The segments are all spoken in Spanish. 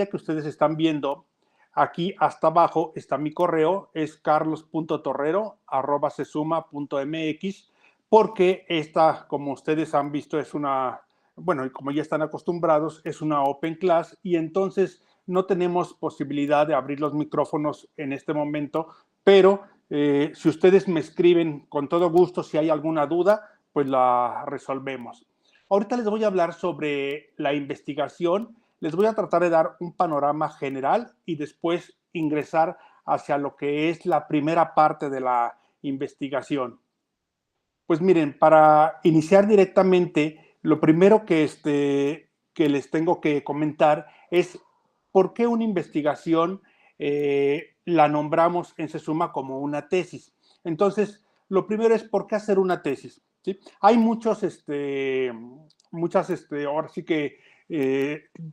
que ustedes están viendo, aquí hasta abajo está mi correo, es carlos.torrero@cesuma.mx, porque esta, como ustedes han visto, es una, bueno, y como ya están acostumbrados, es una open class, y entonces no tenemos posibilidad de abrir los micrófonos en este momento, pero si ustedes me escriben con todo gusto, si hay alguna duda, pues la resolvemos. Ahorita les voy a hablar sobre la investigación. Les voy a tratar de dar un panorama general y después ingresar hacia lo que es la primera parte de la investigación. Pues miren, para iniciar directamente, lo primero que les tengo que comentar es por qué una investigación la nombramos en Cesuma como una tesis. Entonces, lo primero es por qué hacer una tesis, ¿sí? Hay ahora sí que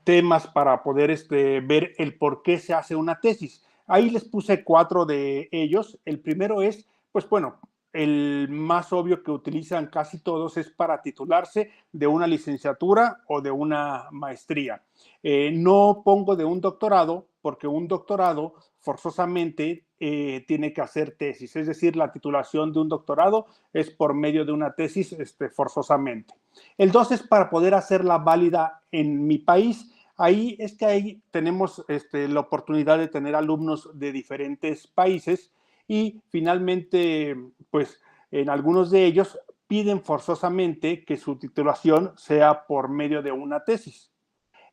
temas para poder ver el por qué se hace una tesis. Ahí les puse 4 de ellos. El primero es, pues bueno, el más obvio que utilizan casi todos es para titularse de una licenciatura o de una maestría. No pongo de un doctorado porque un doctorado forzosamente tiene que hacer tesis, es decir, la titulación de un doctorado es por medio de una tesis forzosamente. El 2 es para poder hacerla válida en mi país. Ahí es que ahí tenemos la oportunidad de tener alumnos de diferentes países y finalmente, pues en algunos de ellos piden forzosamente que su titulación sea por medio de una tesis.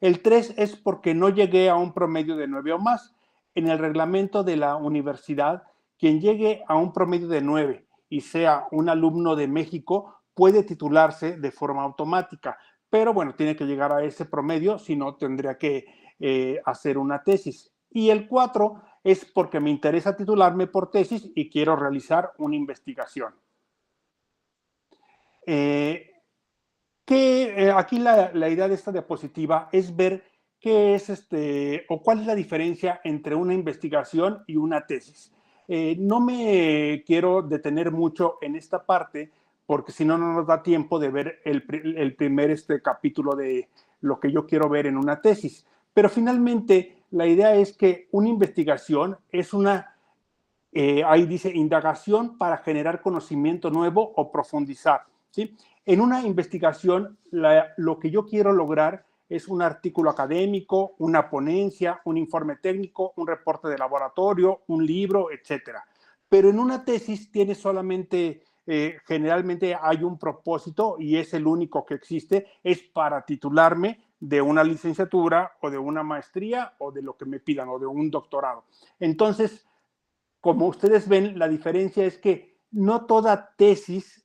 El 3 es porque no llegué a un promedio de 9 o más. En el reglamento de la universidad, quien llegue a un promedio de 9 y sea un alumno de México puede titularse de forma automática, pero bueno, tiene que llegar a ese promedio, si no tendría que hacer una tesis. Y el 4 es porque me interesa titularme por tesis y quiero realizar una investigación. Aquí la idea de esta diapositiva es ver qué es o cuál es la diferencia entre una investigación y una tesis. No me quiero detener mucho en esta parte porque si no, no nos da tiempo de ver el primer capítulo de lo que yo quiero ver en una tesis. Pero finalmente, la idea es que una investigación es una, ahí dice, indagación para generar conocimiento nuevo o profundizar, ¿sí? En una investigación, lo que yo quiero lograr es un artículo académico, una ponencia, un informe técnico, un reporte de laboratorio, un libro, etcétera. Pero en una tesis tiene solamente, generalmente hay un propósito y es el único que existe, es para titularme de una licenciatura o de una maestría o de lo que me pidan o de un doctorado. Entonces, como ustedes ven, la diferencia es que no toda tesis,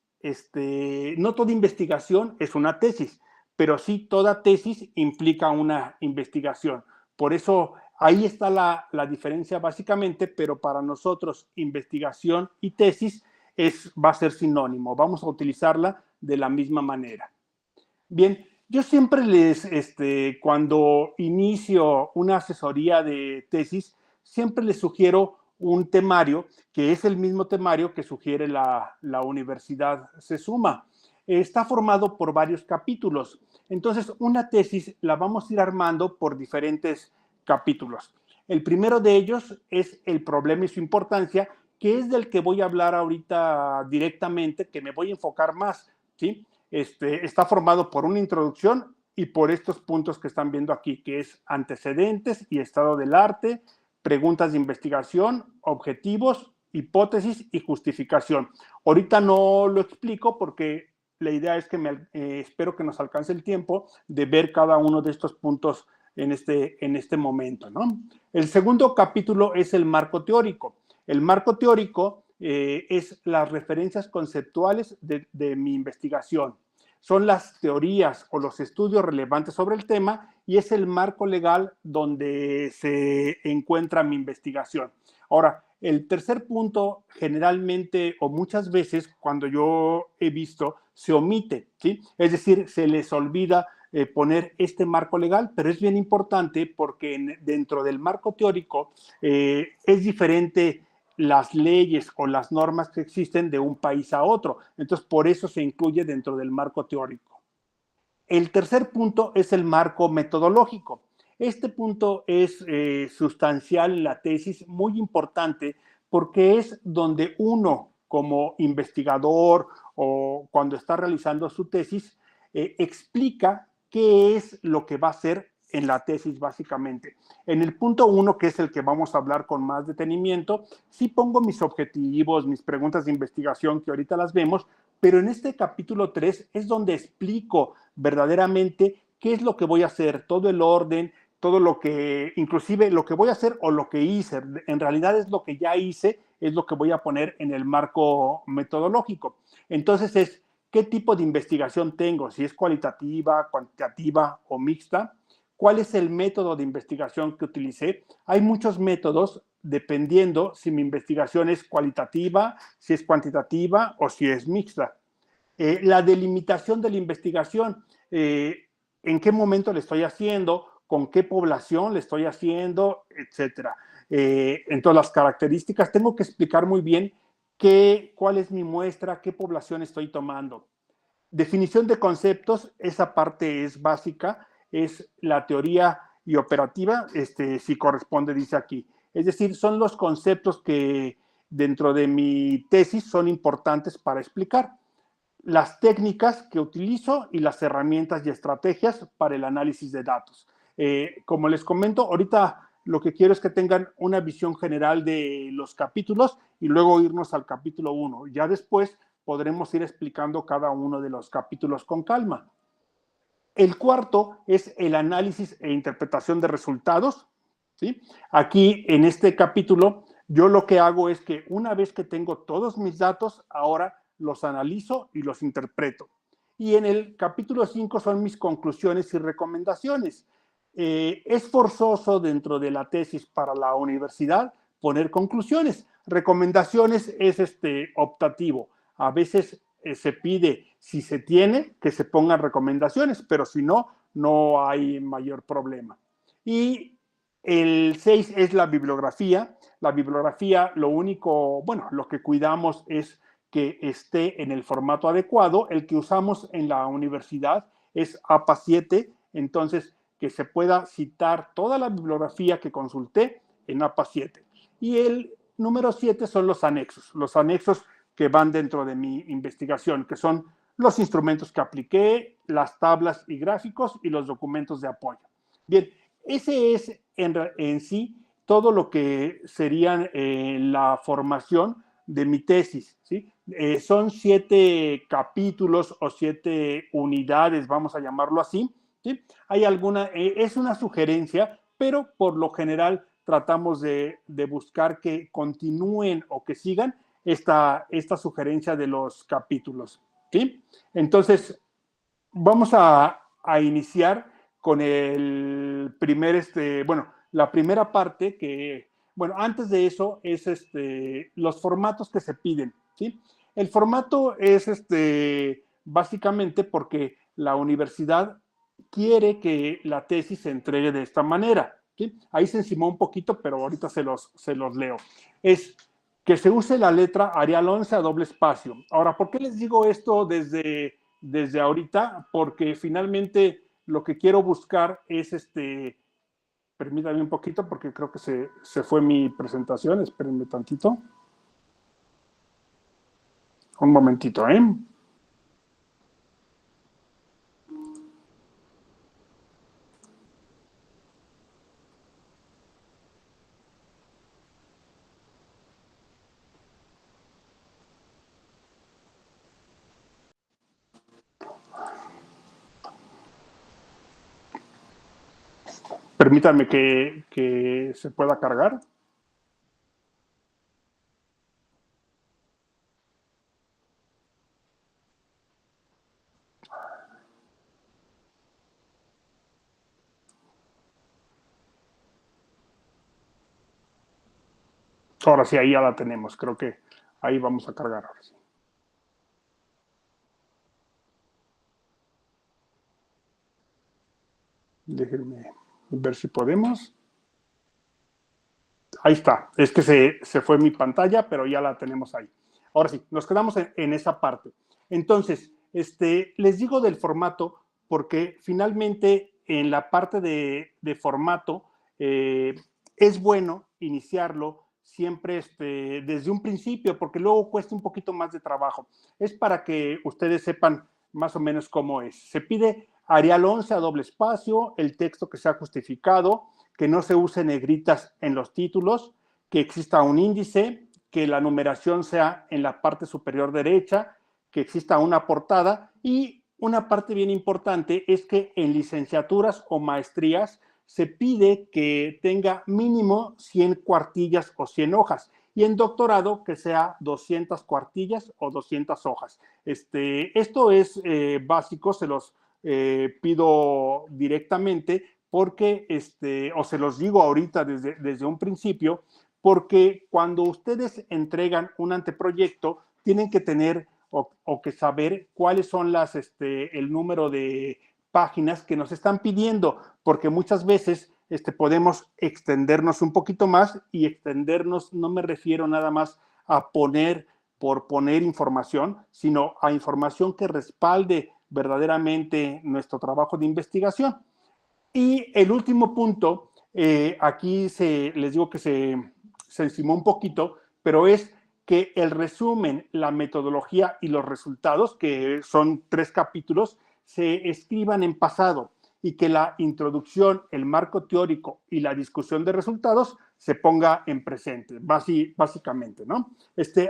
no toda investigación es una tesis, pero sí toda tesis implica una investigación. Por eso ahí está la diferencia básicamente, pero para nosotros investigación y tesis va a ser sinónimo, vamos a utilizarla de la misma manera. Bien, yo siempre cuando inicio una asesoría de tesis, siempre les sugiero un temario, que es el mismo temario que sugiere la Universidad Cesuma. Está formado por varios capítulos. Entonces, una tesis la vamos a ir armando por diferentes capítulos. El primero de ellos es el problema y su importancia, que es del que voy a hablar ahorita directamente, que me voy a enfocar más, ¿sí? Está formado por una introducción y por estos puntos que están viendo aquí, que es antecedentes y estado del arte, preguntas de investigación, objetivos, hipótesis y justificación. Ahorita no lo explico porque la idea es que espero que nos alcance el tiempo de ver cada uno de estos puntos en este momento, ¿no? El segundo capítulo es el marco teórico. El marco teórico es las referencias conceptuales de mi investigación. Son las teorías o los estudios relevantes sobre el tema y es el marco legal donde se encuentra mi investigación. Ahora, el tercer punto generalmente o muchas veces cuando yo he visto se omite, ¿sí? Es decir, se les olvida poner este marco legal, pero es bien importante porque dentro del marco teórico es diferente las leyes o las normas que existen de un país a otro. Entonces, por eso se incluye dentro del marco teórico. El tercer punto es el marco metodológico. Este punto es sustancial en la tesis, muy importante, porque es donde uno, como investigador o cuando está realizando su tesis, explica qué es lo que va a hacer en la tesis básicamente. En el punto 1, que es el que vamos a hablar con más detenimiento, sí pongo mis objetivos, mis preguntas de investigación que ahorita las vemos, pero en este capítulo 3 es donde explico verdaderamente qué es lo que voy a hacer, todo el orden, todo lo que, inclusive lo que voy a hacer o lo que hice, en realidad es lo que ya hice, es lo que voy a poner en el marco metodológico. Entonces es qué tipo de investigación tengo, si es cualitativa, cuantitativa o mixta, cuál es el método de investigación que utilicé. Hay muchos métodos dependiendo si mi investigación es cualitativa, si es cuantitativa o si es mixta. La delimitación de la investigación, en qué momento le estoy haciendo, con qué población le estoy haciendo, etcétera. Entonces, las características, tengo que explicar muy bien cuál es mi muestra, qué población estoy tomando. Definición de conceptos, esa parte es básica, es la teoría y operativa, si corresponde, dice aquí. Es decir, son los conceptos que dentro de mi tesis son importantes para explicar. Las técnicas que utilizo y las herramientas y estrategias para el análisis de datos. Como les comento, ahorita lo que quiero es que tengan una visión general de los capítulos y luego irnos al capítulo 1. Ya después podremos ir explicando cada uno de los capítulos con calma. El cuarto es el análisis e interpretación de resultados, ¿sí? Aquí, en este capítulo, yo lo que hago es que una vez que tengo todos mis datos, ahora los analizo y los interpreto. Y en el capítulo 5 son mis conclusiones y recomendaciones. Es forzoso dentro de la tesis para la universidad poner conclusiones. Recomendaciones es optativo. A veces se pide, si se tiene, que se pongan recomendaciones, pero si no, no hay mayor problema. Y el 6 es la bibliografía. La bibliografía, lo único, bueno, lo que cuidamos es que esté en el formato adecuado. El que usamos en la universidad es APA 7, entonces que se pueda citar toda la bibliografía que consulté en APA 7. Y el número 7 son los anexos que van dentro de mi investigación, que son los instrumentos que apliqué, las tablas y gráficos y los documentos de apoyo. Bien, ese es en sí todo lo que sería la formación de mi tesis, ¿sí? Son 7 capítulos o 7 unidades, vamos a llamarlo así, ¿sí? Hay alguna, es una sugerencia, pero por lo general tratamos de buscar que continúen o que sigan esta sugerencia de los capítulos, ¿sí? Entonces, vamos a iniciar con el primer, bueno, la primera parte que, bueno, antes de eso es los formatos que se piden, ¿sí? El formato es básicamente porque la universidad quiere que la tesis se entregue de esta manera, ¿sí? Ahí se encimó un poquito, pero ahorita se los leo. Es que se use la letra Arial 11 a doble espacio. Ahora, ¿por qué les digo esto desde ahorita? Porque finalmente lo que quiero buscar es permítanme un poquito porque creo que se fue mi presentación, espérenme tantito. Un momentito, ¿eh? Permítanme que se pueda cargar. Ahora sí, ahí ya la tenemos. Creo que ahí vamos a cargar ahora sí. Déjenme ver si podemos. Ahí está. Es que se fue mi pantalla, pero ya la tenemos ahí. Ahora sí, nos quedamos en esa parte. Entonces, les digo del formato porque finalmente en la parte de formato, es bueno iniciarlo siempre desde un principio, porque luego cuesta un poquito más de trabajo. Es para que ustedes sepan más o menos cómo es. Se pide Arial 11 a doble espacio, el texto que sea justificado, que no se use negritas en los títulos, que exista un índice, que la numeración sea en la parte superior derecha, que exista una portada y una parte bien importante es que en licenciaturas o maestrías se pide que tenga mínimo 100 cuartillas o 100 hojas y en doctorado que sea 200 cuartillas o 200 hojas. Esto es básico, se los pido directamente porque, o se los digo ahorita desde un principio, porque cuando ustedes entregan un anteproyecto, tienen que tener o que saber cuáles son el número de páginas que nos están pidiendo, porque muchas veces podemos extendernos un poquito más y extendernos, no me refiero nada más a poner por poner información, sino a información que respalde verdaderamente nuestro trabajo de investigación. Y el último punto, aquí les digo que se encimó un poquito, pero es que el resumen, la metodología y los resultados, que son 3 capítulos, se escriban en pasado y que la introducción, el marco teórico y la discusión de resultados se ponga en presente, básicamente, ¿no?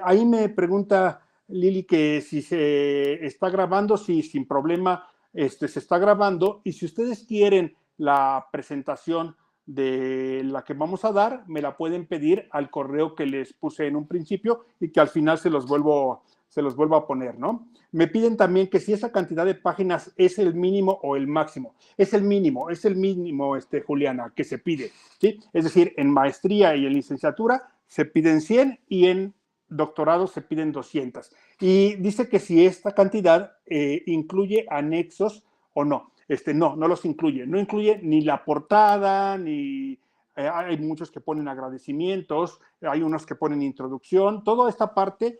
Ahí me pregunta Lili que si se está grabando, sí, sin problema, se está grabando y si ustedes quieren la presentación de la que vamos a dar, me la pueden pedir al correo que les puse en un principio y que al final se los vuelvo a poner, ¿no? Me piden también que si esa cantidad de páginas es el mínimo o el máximo. Es el mínimo, Juliana, que se pide, ¿sí? Es decir, en maestría y en licenciatura se piden 100 y en doctorado se piden 200. Y dice que si esta cantidad incluye anexos o no. No los incluye. No incluye ni la portada, ni hay muchos que ponen agradecimientos, hay unos que ponen introducción. Toda esta parte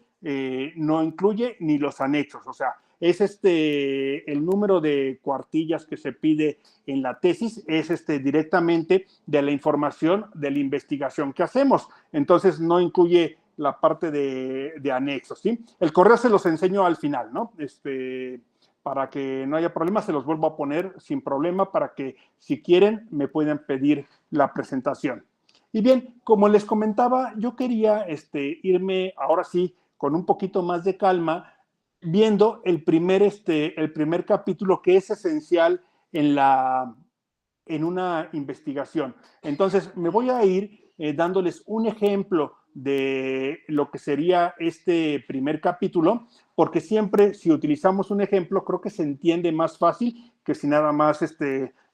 no incluye ni los anexos. O sea, es el número de cuartillas que se pide en la tesis, es directamente de la información de la investigación que hacemos. Entonces, no incluye la parte de anexos, ¿sí? El correo se los enseño al final, ¿no? Para que no haya problema, se los vuelvo a poner sin problema para que, si quieren, me puedan pedir la presentación. Y bien, como les comentaba, yo quería irme ahora sí con un poquito más de calma, viendo el primer capítulo que es esencial en una investigación. Entonces, me voy a ir dándoles un ejemplo de lo que sería este primer capítulo, porque siempre si utilizamos un ejemplo, creo que se entiende más fácil que si nada más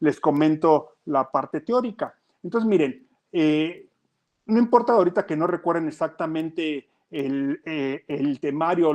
les comento la parte teórica. Entonces, miren, no importa ahorita que no recuerden exactamente el temario,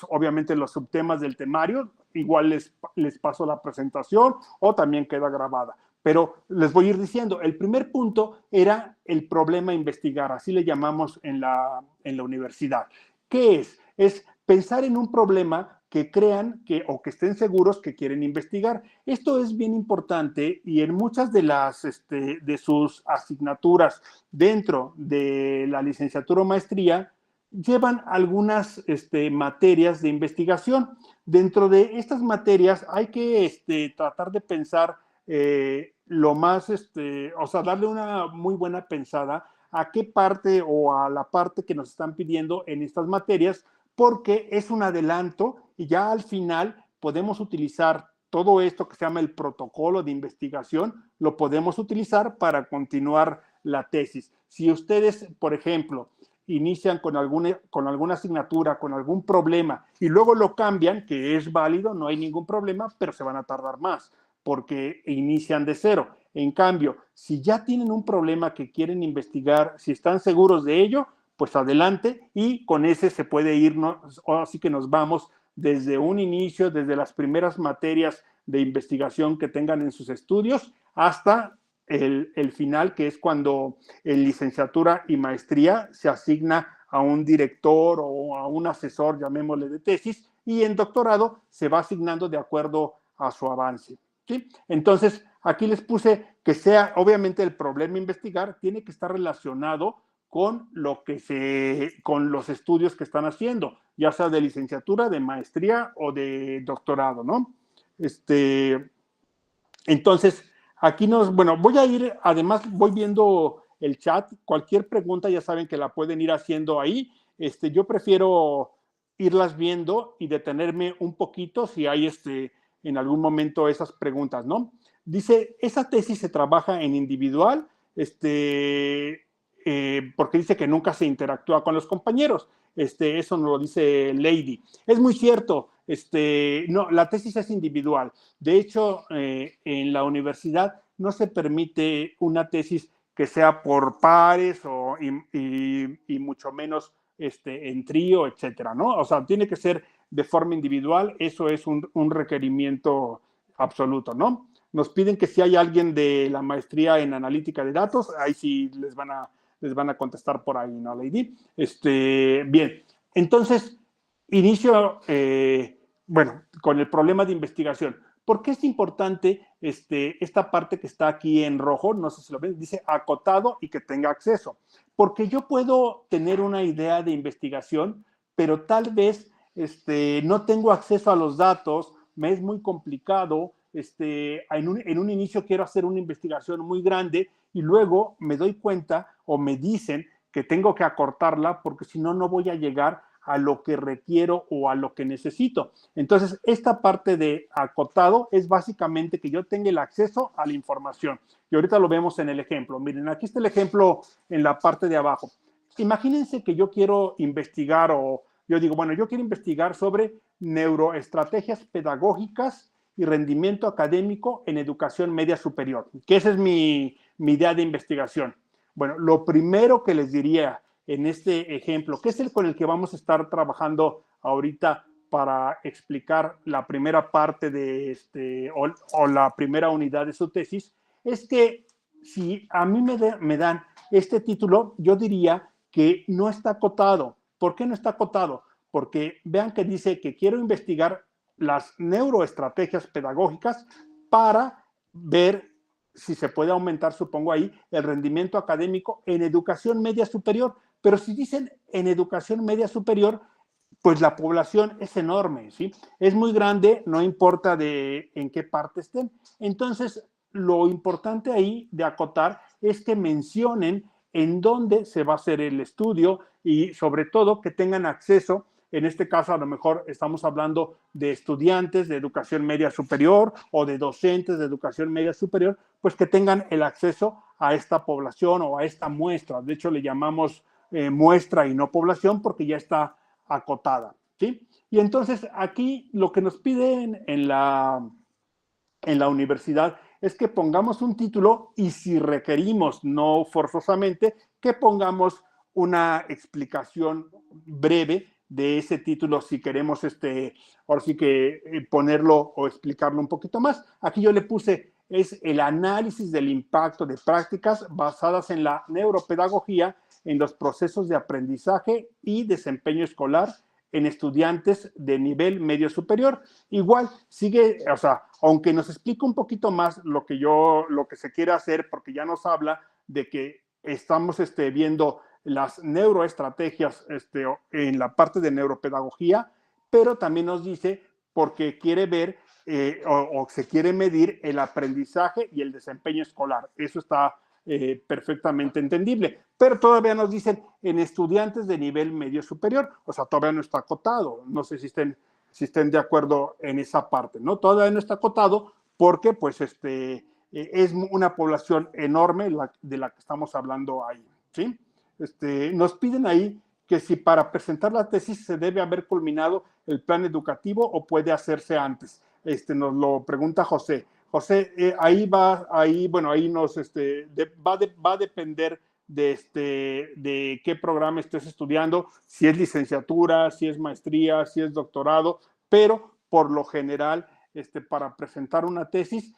obviamente los subtemas del temario, igual les paso la presentación o también queda grabada. Pero les voy a ir diciendo, el primer punto era el problema a investigar, así le llamamos en la universidad. ¿Qué es? Es pensar en un problema que crean o que estén seguros que quieren investigar. Esto es bien importante y en muchas de sus asignaturas dentro de la licenciatura o maestría llevan algunas materias de investigación. Dentro de estas materias hay que tratar de pensar lo más, o sea, darle una muy buena pensada a qué parte o a la parte que nos están pidiendo en estas materias, porque es un adelanto y ya al final podemos utilizar todo esto que se llama el protocolo de investigación, lo podemos utilizar para continuar la tesis. Si ustedes, por ejemplo, inician con alguna asignatura, con algún problema y luego lo cambian, que es válido, no hay ningún problema, pero se van a tardar más porque inician de cero. En cambio, si ya tienen un problema que quieren investigar, si están seguros de ello, pues adelante y con ese se puede irnos, así que nos vamos desde un inicio, desde las primeras materias de investigación que tengan en sus estudios hasta el final, que es cuando en licenciatura y maestría se asigna a un director o a un asesor, llamémosle de tesis, y en doctorado se va asignando de acuerdo a su avance. ¿sí? Entonces, aquí les puse que sea, obviamente el problema a investigar tiene que estar relacionado con con los estudios que están haciendo, ya sea de licenciatura, de maestría o de doctorado, ¿no? Entonces, aquí bueno, voy a ir, además voy viendo el chat, cualquier pregunta ya saben que la pueden ir haciendo ahí. Yo prefiero irlas viendo y detenerme un poquito si hay en algún momento esas preguntas, ¿no? Dice, esa tesis se trabaja en individual, porque dice que nunca se interactúa con los compañeros. Eso nos lo dice Lady. Es muy cierto, no, la tesis es individual. De hecho, en la universidad no se permite una tesis que sea por pares y mucho menos en trío, etcétera, ¿no? O sea, tiene que ser de forma individual, eso es un requerimiento absoluto, ¿no? Nos piden que si hay alguien de la maestría en analítica de datos, ahí sí les van a contestar por ahí, ¿no, Lady? Bien, entonces, inicio, bueno, con el problema de investigación. ¿Por qué es importante esta parte que está aquí en rojo? No sé si lo ven, dice acotado y que tenga acceso. Porque yo puedo tener una idea de investigación, pero tal vez no tengo acceso a los datos, me es muy complicado, en un inicio quiero hacer una investigación muy grande y luego me doy cuenta o me dicen que tengo que acortarla porque si no, no voy a llegar a lo que requiero o a lo que necesito. Entonces, esta parte de acotado es básicamente que yo tenga el acceso a la información. Y ahorita lo vemos en el ejemplo. Miren, aquí está el ejemplo en la parte de abajo. Imagínense que yo quiero investigar o yo digo, bueno, yo quiero investigar sobre neuroestrategias pedagógicas y rendimiento académico en educación media superior, que esa es mi idea de investigación. Bueno, lo primero que les diría en este ejemplo, que es el con el que vamos a estar trabajando ahorita para explicar la primera parte de o la primera unidad de su tesis, es que si a mí me dan este título, yo diría que no está acotado. ¿Por qué no está acotado? Porque vean que dice que quiero investigar las neuroestrategias pedagógicas para ver si se puede aumentar, supongo ahí, el rendimiento académico en educación media superior. Pero si dicen en educación media superior, pues la población es enorme, ¿sí? Es muy grande, no importa en qué parte estén. Entonces, lo importante ahí de acotar es que mencionen en dónde se va a hacer el estudio y sobre todo que tengan acceso. En este caso, a lo mejor estamos hablando de estudiantes de educación media superior o de docentes de educación media superior, pues que tengan el acceso a esta población o a esta muestra. De hecho, le llamamos muestra y no población porque ya está acotada, ¿sí? Y entonces aquí lo que nos piden en la universidad es que pongamos un título y si requerimos, no forzosamente, que pongamos una explicación breve de ese título si queremos ahora sí que ponerlo o explicarlo un poquito más. Aquí yo le puse es el análisis del impacto de prácticas basadas en la neuropedagogía en los procesos de aprendizaje y desempeño escolar en estudiantes de nivel medio superior. Igual sigue, o sea, aunque nos explica un poquito más lo que se quiere hacer, porque ya nos habla de que estamos viendo las neuroestrategias en la parte de neuropedagogía, pero también nos dice porque quiere ver o se quiere medir el aprendizaje y el desempeño escolar. Eso está perfectamente entendible, pero todavía nos dicen en estudiantes de nivel medio superior, o sea, todavía no está acotado, no sé si estén de acuerdo en esa parte, ¿no? Todavía no está acotado porque pues es una población enorme de la que estamos hablando ahí, ¿sí? Nos piden ahí que si para presentar la tesis se debe haber culminado el plan educativo o puede hacerse antes. Nos lo pregunta José. José, bueno, ahí va a depender de qué programa estés estudiando, si es licenciatura, si es maestría, si es doctorado, pero por lo general, para presentar una tesis,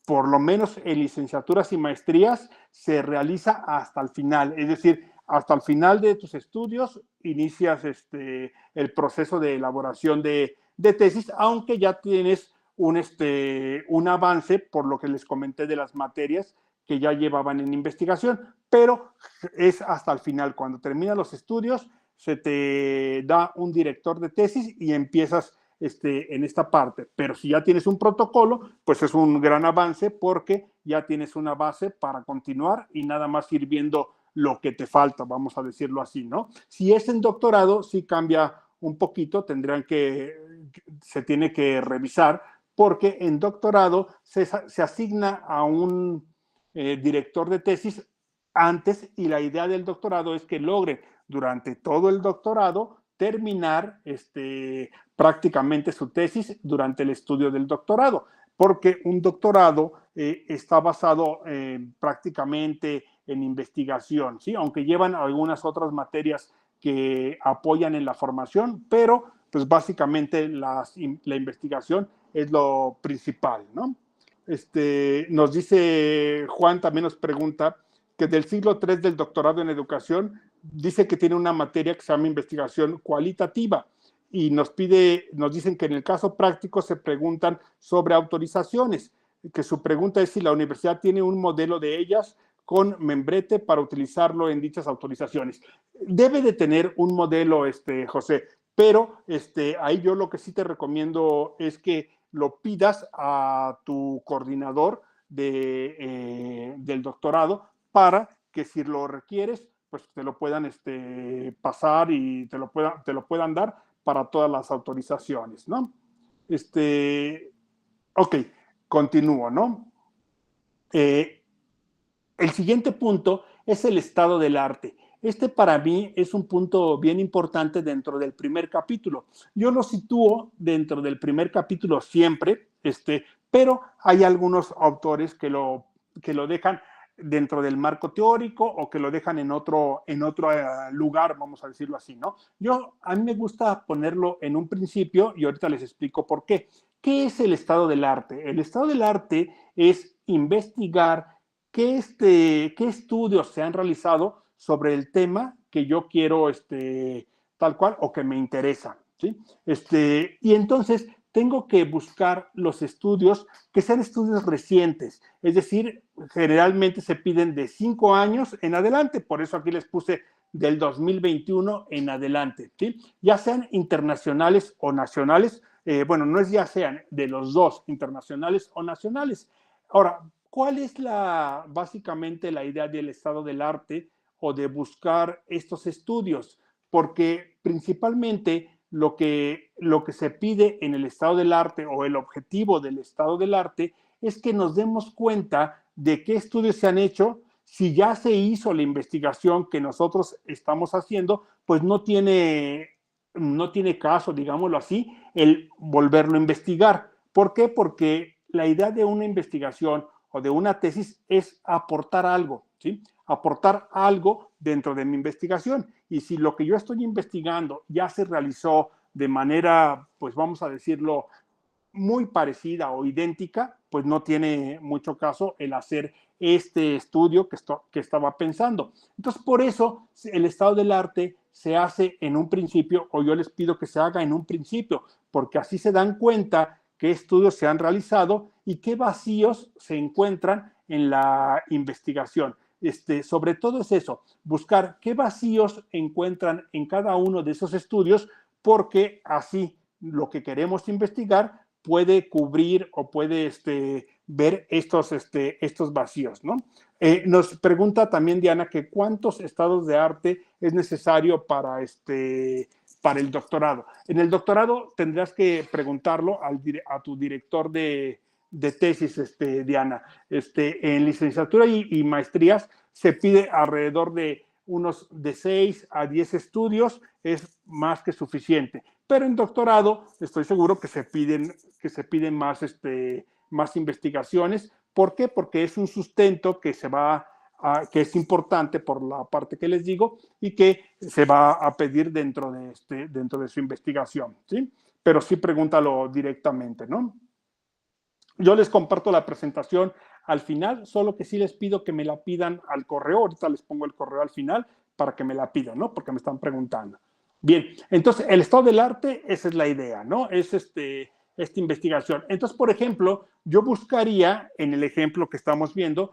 por lo menos en licenciaturas y maestrías, se realiza hasta el final, es decir, hasta el final de tus estudios inicias el proceso de elaboración de tesis, aunque ya tienes un avance por lo que les comenté de las materias que ya llevaban en investigación, pero es hasta el final, cuando terminan los estudios, se te da un director de tesis y empiezas en esta parte. Pero si ya tienes un protocolo, pues es un gran avance porque ya tienes una base para continuar y nada más ir viendo lo que te falta, vamos a decirlo así, ¿no? Si es en doctorado, sí cambia un poquito, se tiene que revisar, porque en doctorado se asigna a un director de tesis antes y la idea del doctorado es que logre durante todo el doctorado terminar prácticamente su tesis durante el estudio del doctorado, porque un doctorado está basado prácticamente en investigación, ¿sí? Aunque llevan algunas otras materias que apoyan en la formación, pero pues básicamente la investigación es lo principal, ¿no? Nos dice Juan, también nos pregunta que del siglo III del doctorado en educación dice que tiene una materia que se llama investigación cualitativa y nos dicen que en el caso práctico se preguntan sobre autorizaciones, que su pregunta es si la universidad tiene un modelo de ellas con membrete para utilizarlo en dichas autorizaciones. Debe de tener un modelo, José, pero ahí yo lo que sí te recomiendo es que lo pidas a tu coordinador del doctorado para que si lo requieres, pues te lo puedan pasar y te lo puedan dar para todas las autorizaciones, ¿no? Ok, continúo, ¿no? El siguiente punto es el estado del arte. Para mí es un punto bien importante dentro del primer capítulo. Yo lo sitúo dentro del primer capítulo siempre, pero hay algunos autores que lo dejan dentro del marco teórico o que lo dejan en otro lugar, vamos a decirlo así, ¿no? A mí me gusta ponerlo en un principio y ahorita les explico por qué. ¿Qué es el estado del arte? El estado del arte es investigar qué estudios se han realizado sobre el tema que yo quiero tal cual o que me interesa, ¿sí? Y entonces tengo que buscar los estudios que sean estudios recientes, es decir, generalmente se piden de 5 años en adelante, por eso aquí les puse del 2021 en adelante, ¿sí? Ya sean internacionales o nacionales, bueno, no es ya sean de los dos, internacionales o nacionales. Ahora, ¿cuál es básicamente la idea del estado del arte o de buscar estos estudios? Porque principalmente lo que se pide en el estado del arte o el objetivo del estado del arte es que nos demos cuenta de qué estudios se han hecho. Si ya se hizo la investigación que nosotros estamos haciendo, pues no tiene caso, digámoslo así, el volverlo a investigar. ¿Por qué? Porque la idea de una investigación o de una tesis es aportar algo, ¿sí? Aportar algo dentro de mi investigación. Y si lo que yo estoy investigando ya se realizó de manera, pues vamos a decirlo, muy parecida o idéntica, pues no tiene mucho caso el hacer este estudio que estaba pensando. Entonces, por eso el estado del arte se hace en un principio, o yo les pido que se haga en un principio, porque así se dan cuenta qué estudios se han realizado y qué vacíos se encuentran en la investigación. Sobre todo es eso, buscar qué vacíos encuentran en cada uno de esos estudios, porque así lo que queremos investigar puede cubrir o puede ver estos vacíos, ¿no? Nos pregunta también Diana que cuántos estados de arte es necesario para el doctorado. En el doctorado tendrás que preguntarlo a tu director de tesis, Diana. En licenciatura y maestrías se pide alrededor de unos de 6 a 10 estudios, es más que suficiente. Pero en doctorado estoy seguro que se piden más investigaciones. ¿Por qué? Porque es un sustento que que es importante por la parte que les digo y que se va a pedir dentro de su investigación, ¿sí? Pero sí pregúntalo directamente, ¿no? Yo les comparto la presentación al final, solo que sí les pido que me la pidan al correo. Ahorita les pongo el correo al final para que me la pidan, ¿no? Porque me están preguntando. Bien, entonces el estado del arte, esa es la idea, ¿no? Es esta investigación. Entonces, por ejemplo, yo buscaría en el ejemplo que estamos viendo,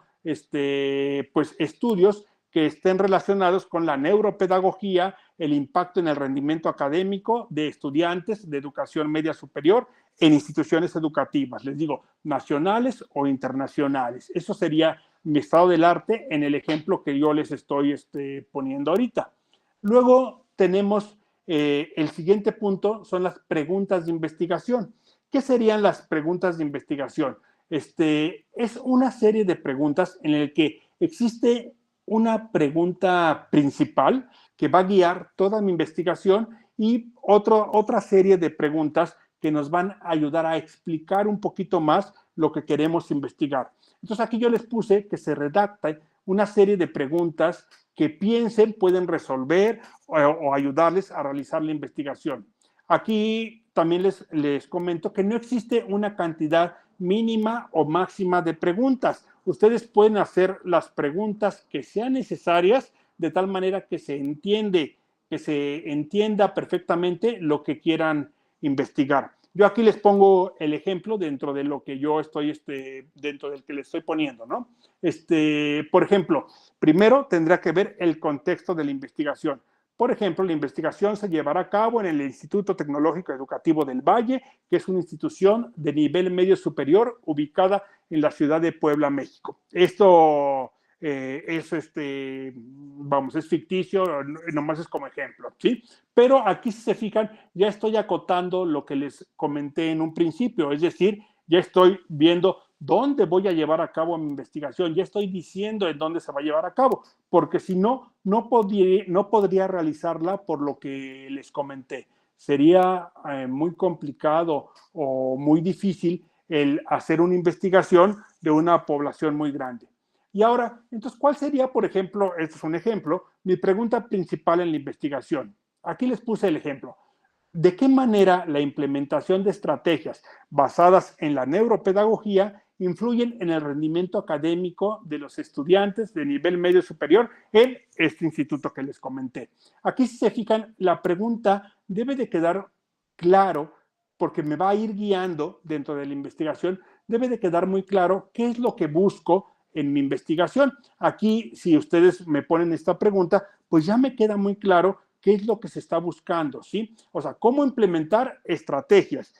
pues estudios que estén relacionados con la neuropedagogía, el impacto en el rendimiento académico de estudiantes de educación media superior en instituciones educativas, les digo, nacionales o internacionales. Eso sería mi estado del arte en el ejemplo que yo les estoy poniendo ahorita. Luego tenemos el siguiente punto, son las preguntas de investigación. ¿Qué serían las preguntas de investigación? Es una serie de preguntas en el que existe una pregunta principal que va a guiar toda mi investigación y otra serie de preguntas que nos van a ayudar a explicar un poquito más lo que queremos investigar. Entonces aquí yo les puse que se redacta una serie de preguntas que piensen pueden resolver o ayudarles a realizar la investigación. Aquí también les comento que no existe una cantidad mínima o máxima de preguntas. Ustedes pueden hacer las preguntas que sean necesarias de tal manera que se entienda perfectamente lo que quieran investigar. Yo aquí les pongo el ejemplo dentro de lo que yo estoy, dentro del que les estoy poniendo, ¿no? Por ejemplo, primero tendrá que ver el contexto de la investigación. Por ejemplo, la investigación se llevará a cabo en el Instituto Tecnológico Educativo del Valle, que es una institución de nivel medio superior ubicada en la ciudad de Puebla, México. Esto es ficticio, nomás es como ejemplo, ¿sí? Pero aquí, si se fijan, ya estoy acotando lo que les comenté en un principio, es decir, ya estoy viendo dónde voy a llevar a cabo mi investigación, ya estoy diciendo en dónde se va a llevar a cabo, porque si no, no podría realizarla por lo que les comenté. Sería muy complicado o muy difícil el hacer una investigación de una población muy grande. Y ahora, entonces, ¿cuál sería, por ejemplo, este es un ejemplo, mi pregunta principal en la investigación? Aquí les puse el ejemplo. ¿De qué manera la implementación de estrategias basadas en la neuropedagogía influyen en el rendimiento académico de los estudiantes de nivel medio superior en este instituto que les comenté? Aquí, si se fijan, la pregunta debe de quedar claro, porque me va a ir guiando dentro de la investigación, debe de quedar muy claro qué es lo que busco en mi investigación. Aquí, si ustedes me ponen esta pregunta, pues ya me queda muy claro qué es lo que se está buscando, ¿sí? O sea, cómo implementar estrategias.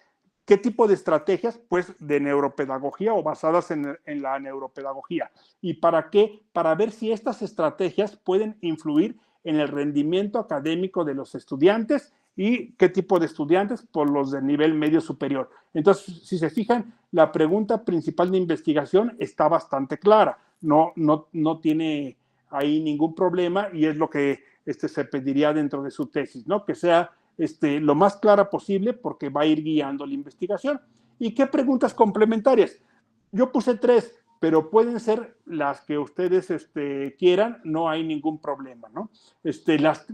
¿Qué tipo de estrategias? Pues de neuropedagogía o basadas en la neuropedagogía. ¿Y para qué? Para ver si estas estrategias pueden influir en el rendimiento académico de los estudiantes y qué tipo de estudiantes, por los de nivel medio superior. Entonces, si se fijan, la pregunta principal de investigación está bastante clara, no tiene ahí ningún problema y es lo que se pediría dentro de su tesis, ¿no? Que sea lo más clara posible porque va a ir guiando la investigación. ¿Y qué preguntas complementarias? Yo puse 3, pero pueden ser las que ustedes quieran, no hay ningún problema, ¿no?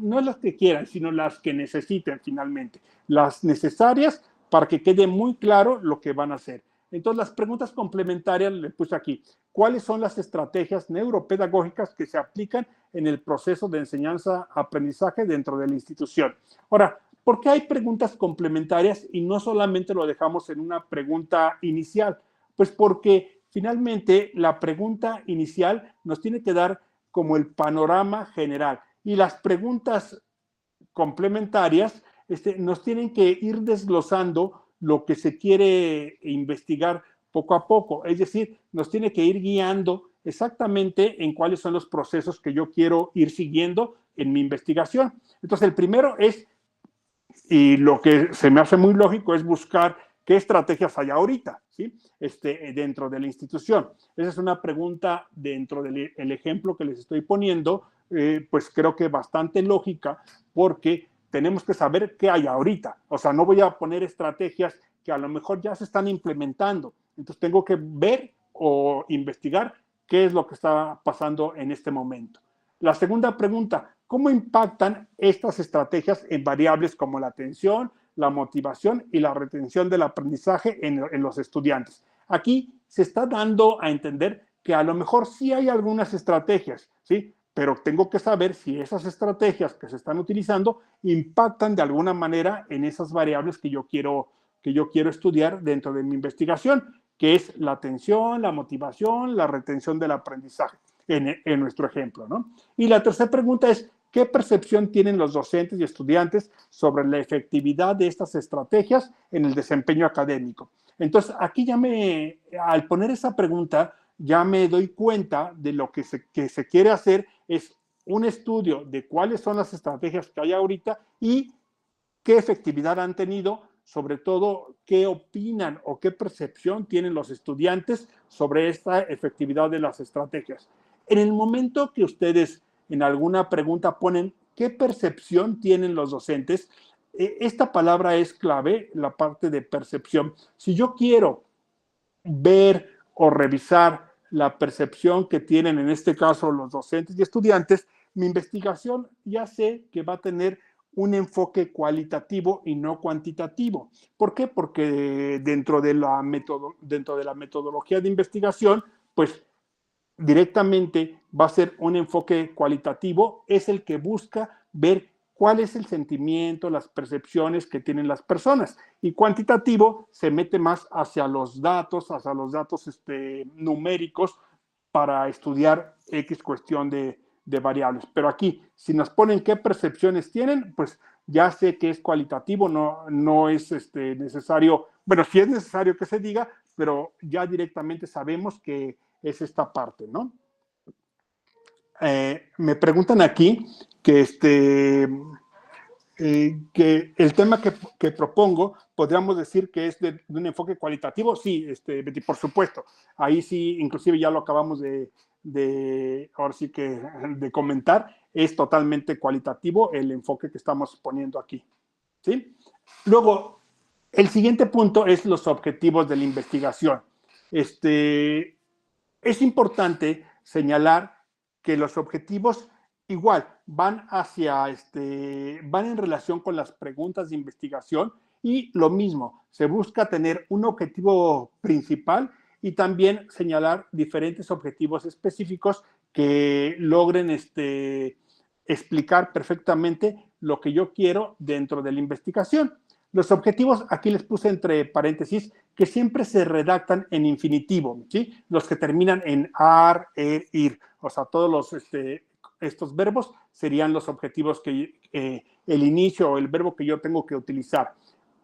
No las que quieran, sino las que necesiten finalmente, las necesarias para que quede muy claro lo que van a hacer. Entonces, las preguntas complementarias le puse aquí. ¿Cuáles son las estrategias neuropedagógicas que se aplican en el proceso de enseñanza-aprendizaje dentro de la institución? Ahora, ¿por qué hay preguntas complementarias y no solamente lo dejamos en una pregunta inicial? Pues porque finalmente la pregunta inicial nos tiene que dar como el panorama general y las preguntas complementarias nos tienen que ir desglosando lo que se quiere investigar poco a poco. Es decir, nos tiene que ir guiando exactamente en cuáles son los procesos que yo quiero ir siguiendo en mi investigación. Entonces, el primero es, y lo que se me hace muy lógico, es buscar qué estrategias hay ahorita, ¿sí? Dentro de la institución. Esa es una pregunta dentro del ejemplo que les estoy poniendo, pues creo que bastante lógica, porque tenemos que saber qué hay ahorita. O sea, no voy a poner estrategias que a lo mejor ya se están implementando. Entonces tengo que ver o investigar qué es lo que está pasando en este momento. La segunda pregunta, ¿cómo impactan estas estrategias en variables como la atención, la motivación y la retención del aprendizaje en los estudiantes? Aquí se está dando a entender que a lo mejor sí hay algunas estrategias, ¿sí? Pero tengo que saber si esas estrategias que se están utilizando impactan de alguna manera en esas variables que yo quiero que yo quiero estudiar dentro de mi investigación, que es la atención, la motivación, la retención del aprendizaje, en nuestro ejemplo, ¿no? Y la tercera pregunta es, ¿qué percepción tienen los docentes y estudiantes sobre la efectividad de estas estrategias en el desempeño académico? Entonces, aquí al poner esa pregunta, ya me doy cuenta de lo que se quiere hacer es un estudio de cuáles son las estrategias que hay ahorita y qué efectividad han tenido, sobre todo qué opinan o qué percepción tienen los estudiantes sobre esta efectividad de las estrategias. En el momento que ustedes en alguna pregunta ponen qué percepción tienen los docentes, esta palabra es clave, la parte de percepción. Si yo quiero ver o revisar la percepción que tienen en este caso los docentes y estudiantes, mi investigación ya sé que va a tener un enfoque cualitativo y no cuantitativo. ¿Por qué? Porque dentro de la metodología de investigación, pues directamente va a ser un enfoque cualitativo, es el que busca ver cuál es el sentimiento, las percepciones que tienen las personas. Y cuantitativo se mete más hacia los datos numéricos para estudiar X cuestión de variables. Pero aquí, si nos ponen qué percepciones tienen, pues ya sé que es cualitativo, no es necesario, bueno, sí es necesario que se diga, pero ya directamente sabemos que es esta parte, ¿no? Me preguntan aquí que que el tema que propongo, podríamos decir que es de un enfoque cualitativo. Sí, Betty, por supuesto. Ahí sí, inclusive ya lo acabamos ahora sí que de comentar, es totalmente cualitativo el enfoque que estamos poniendo aquí. ¿Sí? Luego, el siguiente punto es los objetivos de la investigación. Es importante señalar que los objetivos igual van en relación con las preguntas de investigación y lo mismo, se busca tener un objetivo principal y también señalar diferentes objetivos específicos que logren explicar perfectamente lo que yo quiero dentro de la investigación. Los objetivos, aquí les puse entre paréntesis, que siempre se redactan en infinitivo, ¿sí? Los que terminan en ar, ir, o sea, todos estos verbos serían los objetivos el inicio o el verbo que yo tengo que utilizar.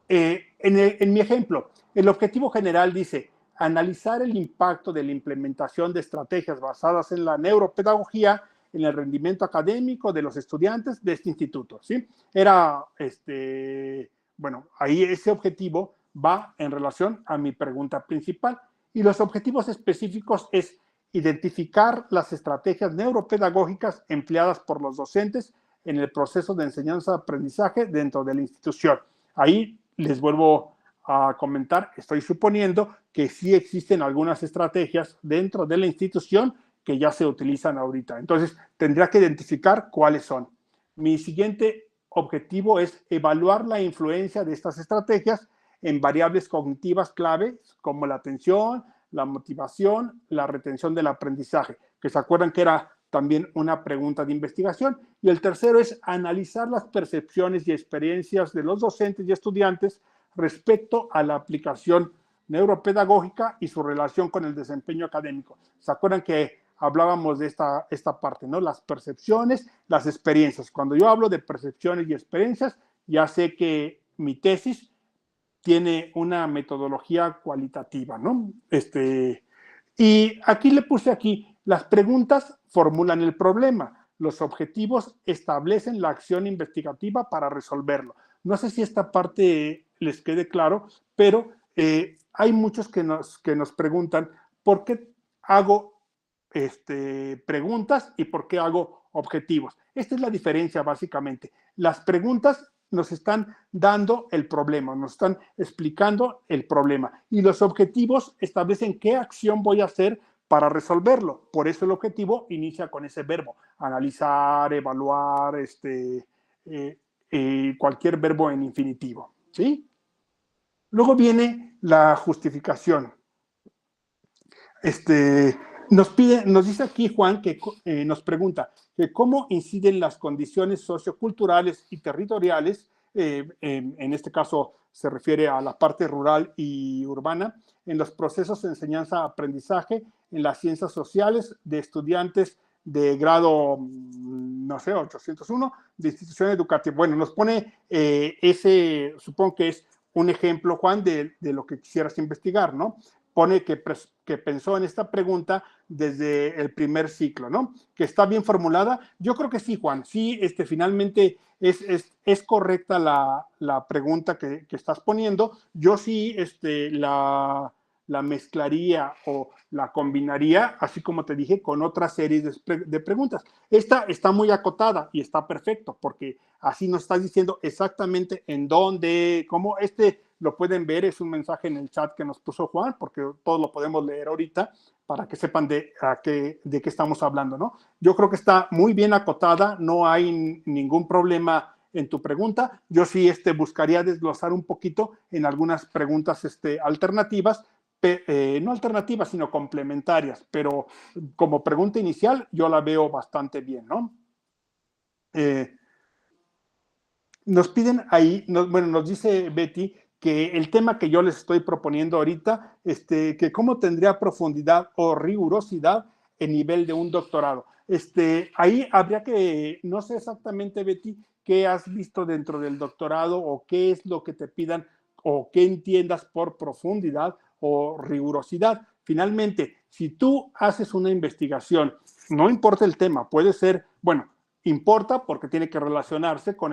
En mi ejemplo, el objetivo general dice analizar el impacto de la implementación de estrategias basadas en la neuropedagogía en el rendimiento académico de los estudiantes de este instituto, ¿sí? Bueno, ahí ese objetivo va en relación a mi pregunta principal. Y los objetivos específicos es identificar las estrategias neuropedagógicas empleadas por los docentes en el proceso de enseñanza-aprendizaje dentro de la institución. Ahí les vuelvo a comentar, estoy suponiendo que sí existen algunas estrategias dentro de la institución que ya se utilizan ahorita. Entonces, tendría que identificar cuáles son. Mi siguiente objetivo es evaluar la influencia de estas estrategias en variables cognitivas clave como la atención, la motivación, la retención del aprendizaje, que se acuerdan que era también una pregunta de investigación. Y el tercero es analizar las percepciones y experiencias de los docentes y estudiantes respecto a la aplicación neuropedagógica y su relación con el desempeño académico. ¿Se acuerdan que hablábamos de esta parte, ¿no? Las percepciones, las experiencias. Cuando yo hablo de percepciones y experiencias, ya sé que mi tesis tiene una metodología cualitativa, ¿no? Y aquí le puse las preguntas formulan el problema, los objetivos establecen la acción investigativa para resolverlo. No sé si esta parte les quede claro, pero hay muchos que nos preguntan por qué hago preguntas y por qué hago objetivos. Esta es la diferencia básicamente. Las preguntas nos están dando el problema, nos están explicando el problema y los objetivos establecen qué acción voy a hacer para resolverlo. Por eso el objetivo inicia con ese verbo, analizar, evaluar, cualquier verbo en infinitivo, ¿sí? Luego viene la justificación. Nos dice aquí Juan que nos pregunta que cómo inciden las condiciones socioculturales y territoriales, en este caso se refiere a la parte rural y urbana, en los procesos de enseñanza-aprendizaje, en las ciencias sociales de estudiantes de grado, no sé, 801, de institución educativa. Bueno, nos pone supongo que es un ejemplo, Juan, de lo que quisieras investigar, ¿no? Pone que pensó en esta pregunta desde el primer ciclo, ¿no? Que está bien formulada. Yo creo que sí, Juan, sí, finalmente es correcta la pregunta que estás poniendo. Yo sí la mezclaría o la combinaría, así como te dije, con otra serie de preguntas. Esta está muy acotada y está perfecto, porque así nos estás diciendo exactamente en dónde, cómo. Lo pueden ver, es un mensaje en el chat que nos puso Juan, porque todos lo podemos leer ahorita, para que sepan de qué estamos hablando, ¿no? Yo creo que está muy bien acotada, no hay ningún problema en tu pregunta. Yo sí buscaría desglosar un poquito en algunas preguntas alternativas, no alternativas, sino complementarias, pero como pregunta inicial yo la veo bastante bien, ¿no? Nos piden ahí, bueno, nos dice Betty que el tema que yo les estoy proponiendo ahorita, que cómo tendría profundidad o rigurosidad en nivel de un doctorado. Ahí habría que, no sé exactamente, Betty, qué has visto dentro del doctorado o qué es lo que te pidan o qué entiendas por profundidad o rigurosidad. Finalmente, si tú haces una investigación, no importa el tema, puede ser, bueno, importa porque tiene que relacionarse con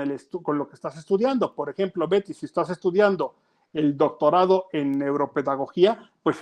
lo que estás estudiando. Por ejemplo, Betty, si estás estudiando el doctorado en neuropedagogía, pues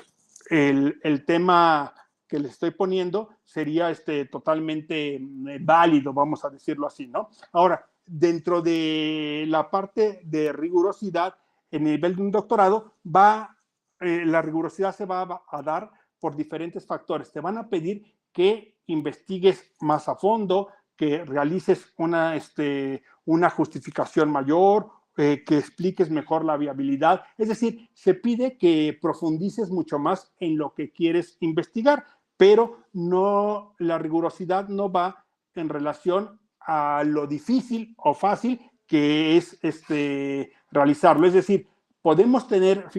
el tema que le estoy poniendo sería totalmente válido, vamos a decirlo así, ¿no? Ahora, dentro de la parte de rigurosidad, en el nivel de un doctorado, la rigurosidad se va a dar por diferentes factores. Te van a pedir que investigues más a fondo, que realices una justificación mayor, que expliques mejor la viabilidad. Es decir, se pide que profundices mucho más en lo que quieres investigar, pero no, la rigurosidad no va en relación a lo difícil o fácil que es realizarlo. Es decir, podemos tener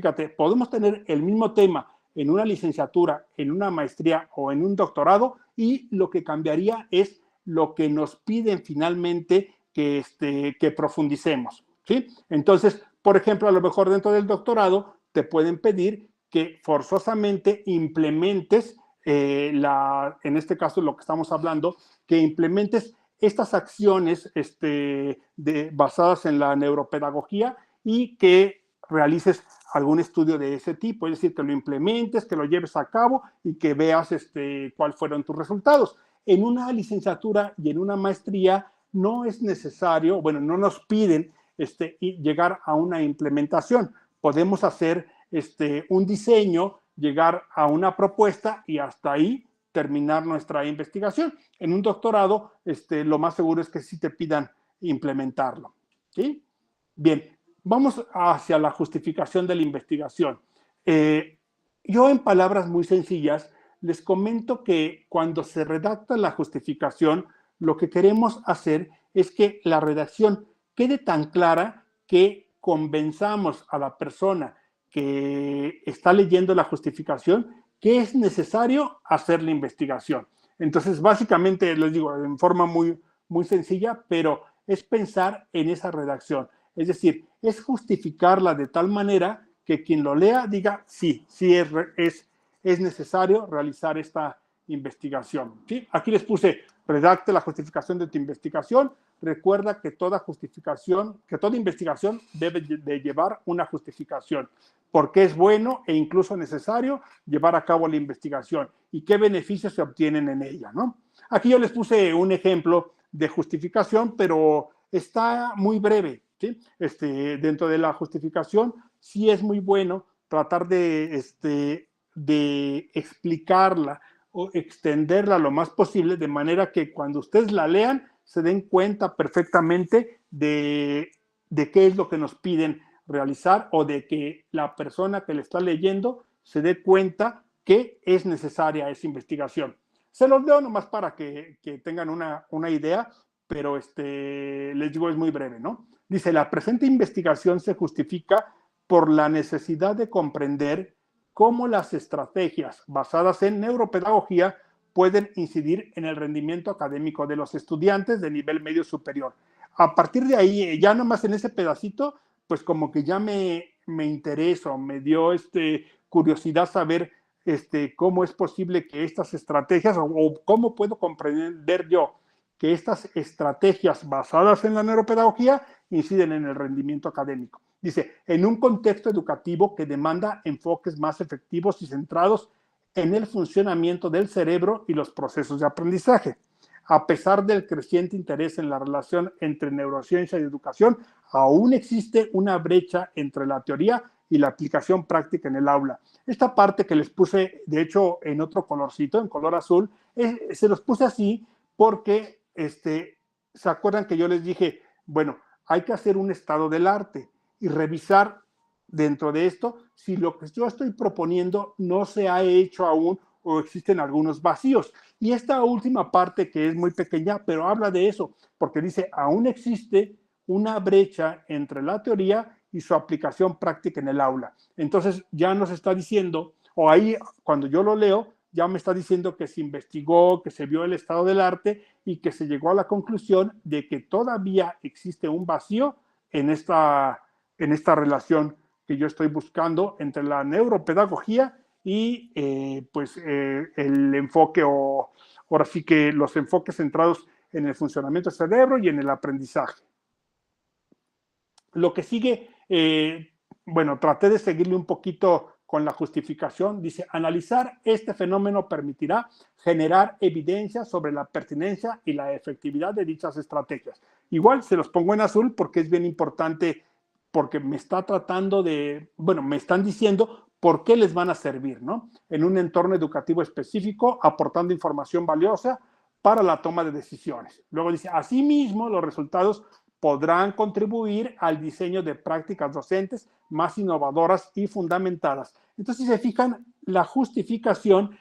el mismo tema en una licenciatura, en una maestría o en un doctorado, y lo que cambiaría es lo que nos piden finalmente que profundicemos, ¿sí? Entonces, por ejemplo, a lo mejor dentro del doctorado te pueden pedir que forzosamente implementes, en este caso lo que estamos hablando, que implementes estas acciones basadas en la neuropedagogía y que realices algún estudio de ese tipo, es decir, que lo implementes, que lo lleves a cabo y que veas cuáles fueron tus resultados. En una licenciatura y en una maestría no es necesario, bueno, no nos piden llegar a una implementación. Podemos hacer un diseño, llegar a una propuesta y hasta ahí terminar nuestra investigación. En un doctorado, lo más seguro es que sí te pidan implementarlo, ¿sí? Bien, vamos hacia la justificación de la investigación. Yo, en palabras muy sencillas, les comento que cuando se redacta la justificación, lo que queremos hacer es que la redacción quede tan clara que convenzamos a la persona que está leyendo la justificación que es necesario hacer la investigación. Entonces, básicamente, les digo, en forma muy, muy sencilla, pero es pensar en esa redacción. Es decir, es justificarla de tal manera que quien lo lea diga, sí, sí es necesario realizar esta investigación, ¿sí? Aquí les puse, redacte la justificación de tu investigación. Recuerda que toda investigación debe de llevar una justificación, porque es bueno e incluso necesario llevar a cabo la investigación y qué beneficios se obtienen en ella, ¿no? Aquí yo les puse un ejemplo de justificación, pero está muy breve, ¿sí? Dentro de la justificación sí es muy bueno tratar de explicarla o extenderla lo más posible, de manera que cuando ustedes la lean se den cuenta perfectamente de qué es lo que nos piden realizar, o de que la persona que le está leyendo se dé cuenta que es necesaria esa investigación. Se los leo nomás para que tengan una idea, pero les digo, es muy breve, ¿no? Dice, la presente investigación se justifica por la necesidad de comprender cómo las estrategias basadas en neuropedagogía pueden incidir en el rendimiento académico de los estudiantes de nivel medio superior. A partir de ahí, ya nomás en ese pedacito, pues como que ya me interesó, me dio curiosidad saber cómo es posible que estas estrategias, o cómo puedo comprender yo que estas estrategias basadas en la neuropedagogía inciden en el rendimiento académico. Dice, en un contexto educativo que demanda enfoques más efectivos y centrados en el funcionamiento del cerebro y los procesos de aprendizaje. A pesar del creciente interés en la relación entre neurociencia y educación, aún existe una brecha entre la teoría y la aplicación práctica en el aula. Esta parte que les puse, de hecho, en otro colorcito, en color azul, se los puse así porque, ¿se acuerdan que yo les dije, bueno, hay que hacer un estado del arte y revisar dentro de esto si lo que yo estoy proponiendo no se ha hecho aún o existen algunos vacíos? Y esta última parte, que es muy pequeña, pero habla de eso, porque dice, aún existe una brecha entre la teoría y su aplicación práctica en el aula. Entonces ya nos está diciendo, o ahí cuando yo lo leo, ya me está diciendo que se investigó, que se vio el estado del arte y que se llegó a la conclusión de que todavía existe un vacío en esta relación que yo estoy buscando entre la neuropedagogía y el enfoque, o ahora sí que los enfoques centrados en el funcionamiento del cerebro y en el aprendizaje. Lo que sigue, traté de seguirle un poquito con la justificación. Dice, analizar este fenómeno permitirá generar evidencia sobre la pertinencia y la efectividad de dichas estrategias. Igual se los pongo en azul porque es bien importante, porque me está tratando de, me están diciendo por qué les van a servir, ¿no? En un entorno educativo específico, aportando información valiosa para la toma de decisiones. Luego dice, asimismo, los resultados podrán contribuir al diseño de prácticas docentes más innovadoras y fundamentadas. Entonces, si se fijan, la justificación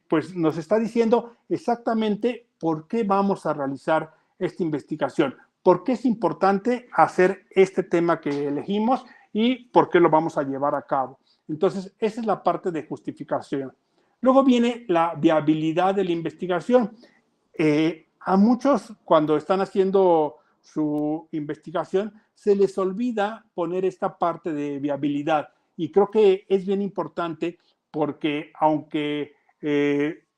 pues nos está diciendo exactamente por qué vamos a realizar esta investigación, por qué es importante hacer este tema que elegimos y por qué lo vamos a llevar a cabo. Entonces, esa es la parte de justificación. Luego viene la viabilidad de la investigación. A muchos, cuando están haciendo su investigación, se les olvida poner esta parte de viabilidad. Y creo que es bien importante porque aunque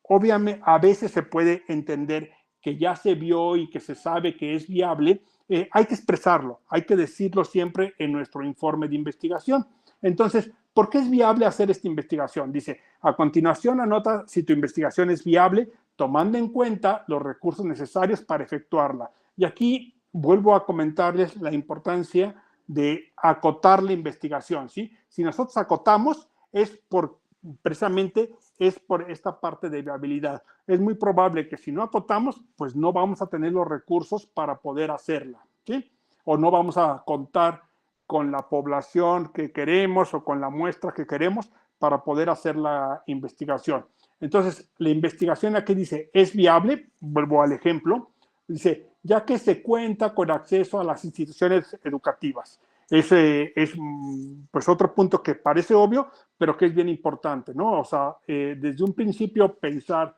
obviamente a veces se puede entender que ya se vio y que se sabe que es viable, hay que expresarlo, hay que decirlo siempre en nuestro informe de investigación. Entonces, ¿por qué es viable hacer esta investigación? Dice, a continuación anota si tu investigación es viable, tomando en cuenta los recursos necesarios para efectuarla. Y aquí vuelvo a comentarles la importancia de acotar la investigación, ¿sí? Si nosotros acotamos, precisamente es por esta parte de viabilidad. Es muy probable que si no acotamos, pues no vamos a tener los recursos para poder hacerla, ¿sí? O no vamos a contar con la población que queremos o con la muestra que queremos para poder hacer la investigación. Entonces, la investigación aquí dice, ¿es viable? Vuelvo al ejemplo. Dice, ya que se cuenta con acceso a las instituciones educativas. Ese es pues otro punto que parece obvio, pero que es bien importante, ¿no? O sea, desde un principio pensar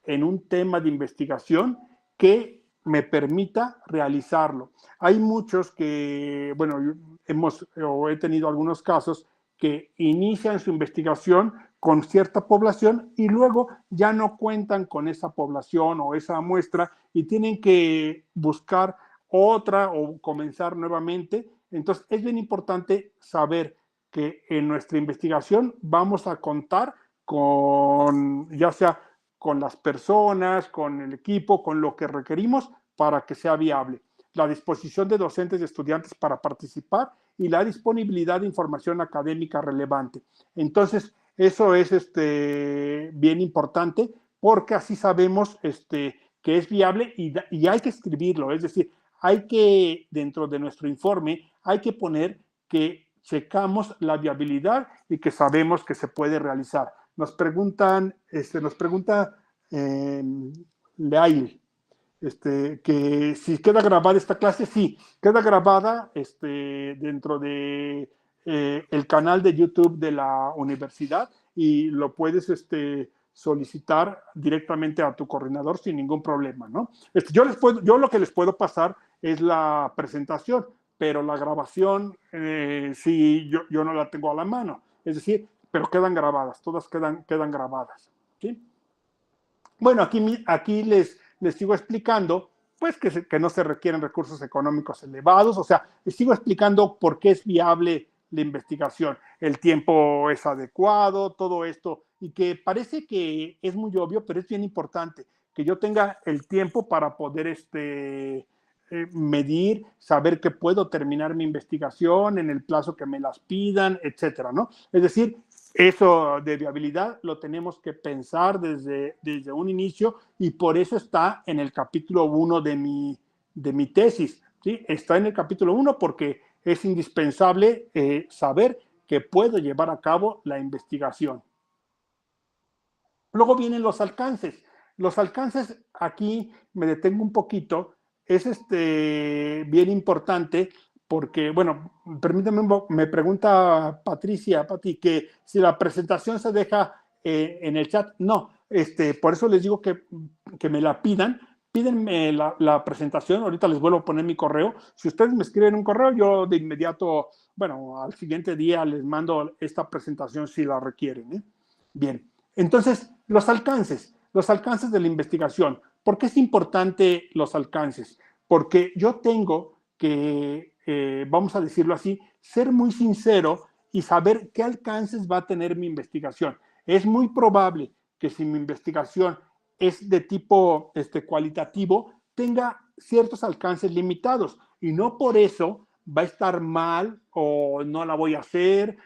en un tema de investigación que me permita realizarlo. Hay muchos que, he tenido algunos casos que inician su investigación con cierta población y luego ya no cuentan con esa población o esa muestra y tienen que buscar otra o comenzar nuevamente. Entonces, es bien importante saber que en nuestra investigación vamos a contar con, ya sea con las personas, con el equipo, con lo que requerimos para que sea viable. La disposición de docentes y estudiantes para participar y la disponibilidad de información académica relevante. Entonces, eso es bien importante porque así sabemos que es viable y hay que escribirlo. Es decir, hay que, dentro de nuestro informe, hay que poner que checamos la viabilidad y que sabemos que se puede realizar. Nos pregunta Leail, que si queda grabada esta clase. Sí, queda grabada dentro de el canal de YouTube de la universidad y lo puedes solicitar directamente a tu coordinador sin ningún problema, ¿no? Yo lo que les puedo pasar es la presentación, pero la grabación sí, yo no la tengo a la mano. Es decir, pero quedan grabadas, todas quedan grabadas, ¿sí? Bueno, aquí les sigo explicando, pues que no se requieren recursos económicos elevados, o sea, les sigo explicando por qué es viable la investigación, el tiempo es adecuado, todo esto, y que parece que es muy obvio, pero es bien importante que yo tenga el tiempo para poder medir, saber que puedo terminar mi investigación en el plazo que me las pidan, etcétera, ¿no? Es decir, eso de viabilidad lo tenemos que pensar desde un inicio y por eso está en el capítulo 1 de mi tesis, ¿sí? Está en el capítulo 1 porque es indispensable saber que puedo llevar a cabo la investigación. Luego vienen los alcances. Los alcances, aquí me detengo un poquito, es bien importante porque, bueno, permítame, me pregunta Patricia, Pati, que si la presentación se deja en el chat. No, por eso les digo que me la pidan. Pídenme la presentación, ahorita les vuelvo a poner mi correo. Si ustedes me escriben un correo, yo de inmediato, bueno, al siguiente día les mando esta presentación si la requieren, ¿eh? Bien, entonces, los alcances de la investigación. ¿Por qué es importante los alcances? Porque yo tengo que, vamos a decirlo así, ser muy sincero y saber qué alcances va a tener mi investigación. Es muy probable que si mi investigación es de tipo cualitativo, tenga ciertos alcances limitados y no por eso va a estar mal o no la voy a hacer,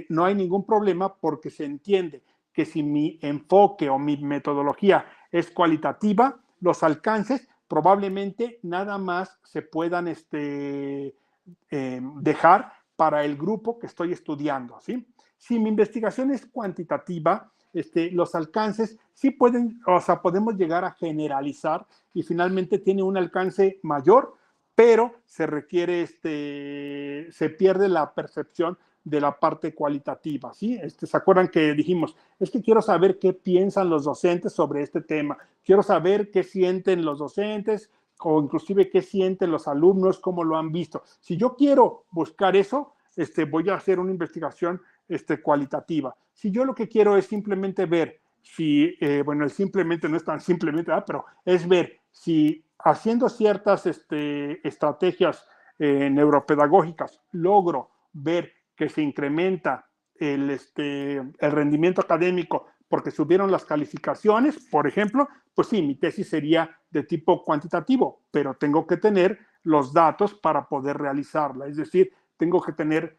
no hay ningún problema porque se entiende que si mi enfoque o mi metodología es cualitativa, los alcances probablemente nada más se puedan dejar para el grupo que estoy estudiando, ¿sí? Si mi investigación es cuantitativa, los alcances sí pueden, o sea, podemos llegar a generalizar y finalmente tiene un alcance mayor, pero se requiere, se pierde la percepción de la parte cualitativa, ¿sí? ¿Se acuerdan que dijimos, es que quiero saber qué piensan los docentes sobre este tema, quiero saber qué sienten los docentes o inclusive qué sienten los alumnos, cómo lo han visto. Si yo quiero buscar eso, voy a hacer una investigación cualitativa. Si yo lo que quiero es simplemente ver si, bueno, simplemente no es tan simplemente, pero es ver si haciendo ciertas estrategias neuropedagógicas logro ver que se incrementa el rendimiento académico porque subieron las calificaciones, por ejemplo, pues sí, mi tesis sería de tipo cuantitativo, pero tengo que tener los datos para poder realizarla. Es decir, tengo que tener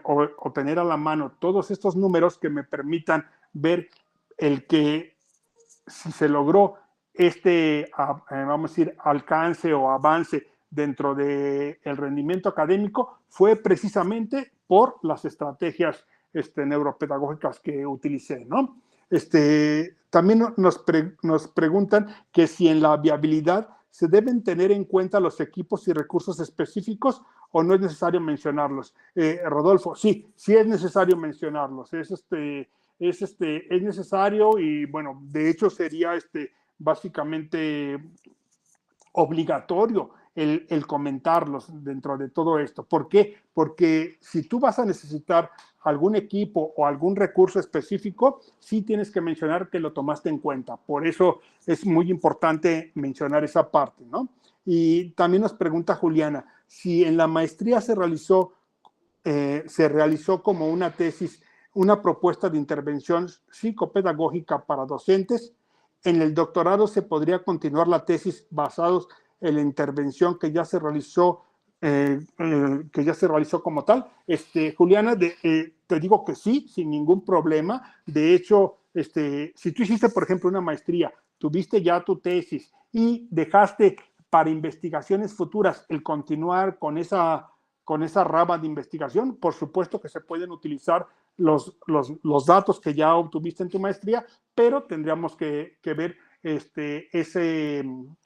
o tener a la mano todos estos números que me permitan ver el que si se logró vamos a decir, alcance o avance dentro del rendimiento académico fue precisamente por las estrategias neuropedagógicas que utilicé, ¿no? También nos preguntan que si en la viabilidad se deben tener en cuenta los equipos y recursos específicos o no es necesario mencionarlos. Rodolfo, sí, sí es necesario mencionarlos. Es necesario y bueno, de hecho sería básicamente obligatorio el comentarlos dentro de todo esto. ¿Por qué? Porque si tú vas a necesitar algún equipo o algún recurso específico, sí tienes que mencionar que lo tomaste en cuenta. Por eso es muy importante mencionar esa parte, ¿no? Y también nos pregunta Juliana, si en la maestría se realizó como una tesis, una propuesta de intervención psicopedagógica para docentes, en el doctorado se podría continuar la tesis basados en la intervención que ya se realizó como tal. Juliana, te digo que sí, sin ningún problema. De hecho, si tú hiciste, por ejemplo, una maestría, tuviste ya tu tesis y dejaste para investigaciones futuras el continuar con esa rama de investigación, por supuesto que se pueden utilizar los datos que ya obtuviste en tu maestría, pero tendríamos que ver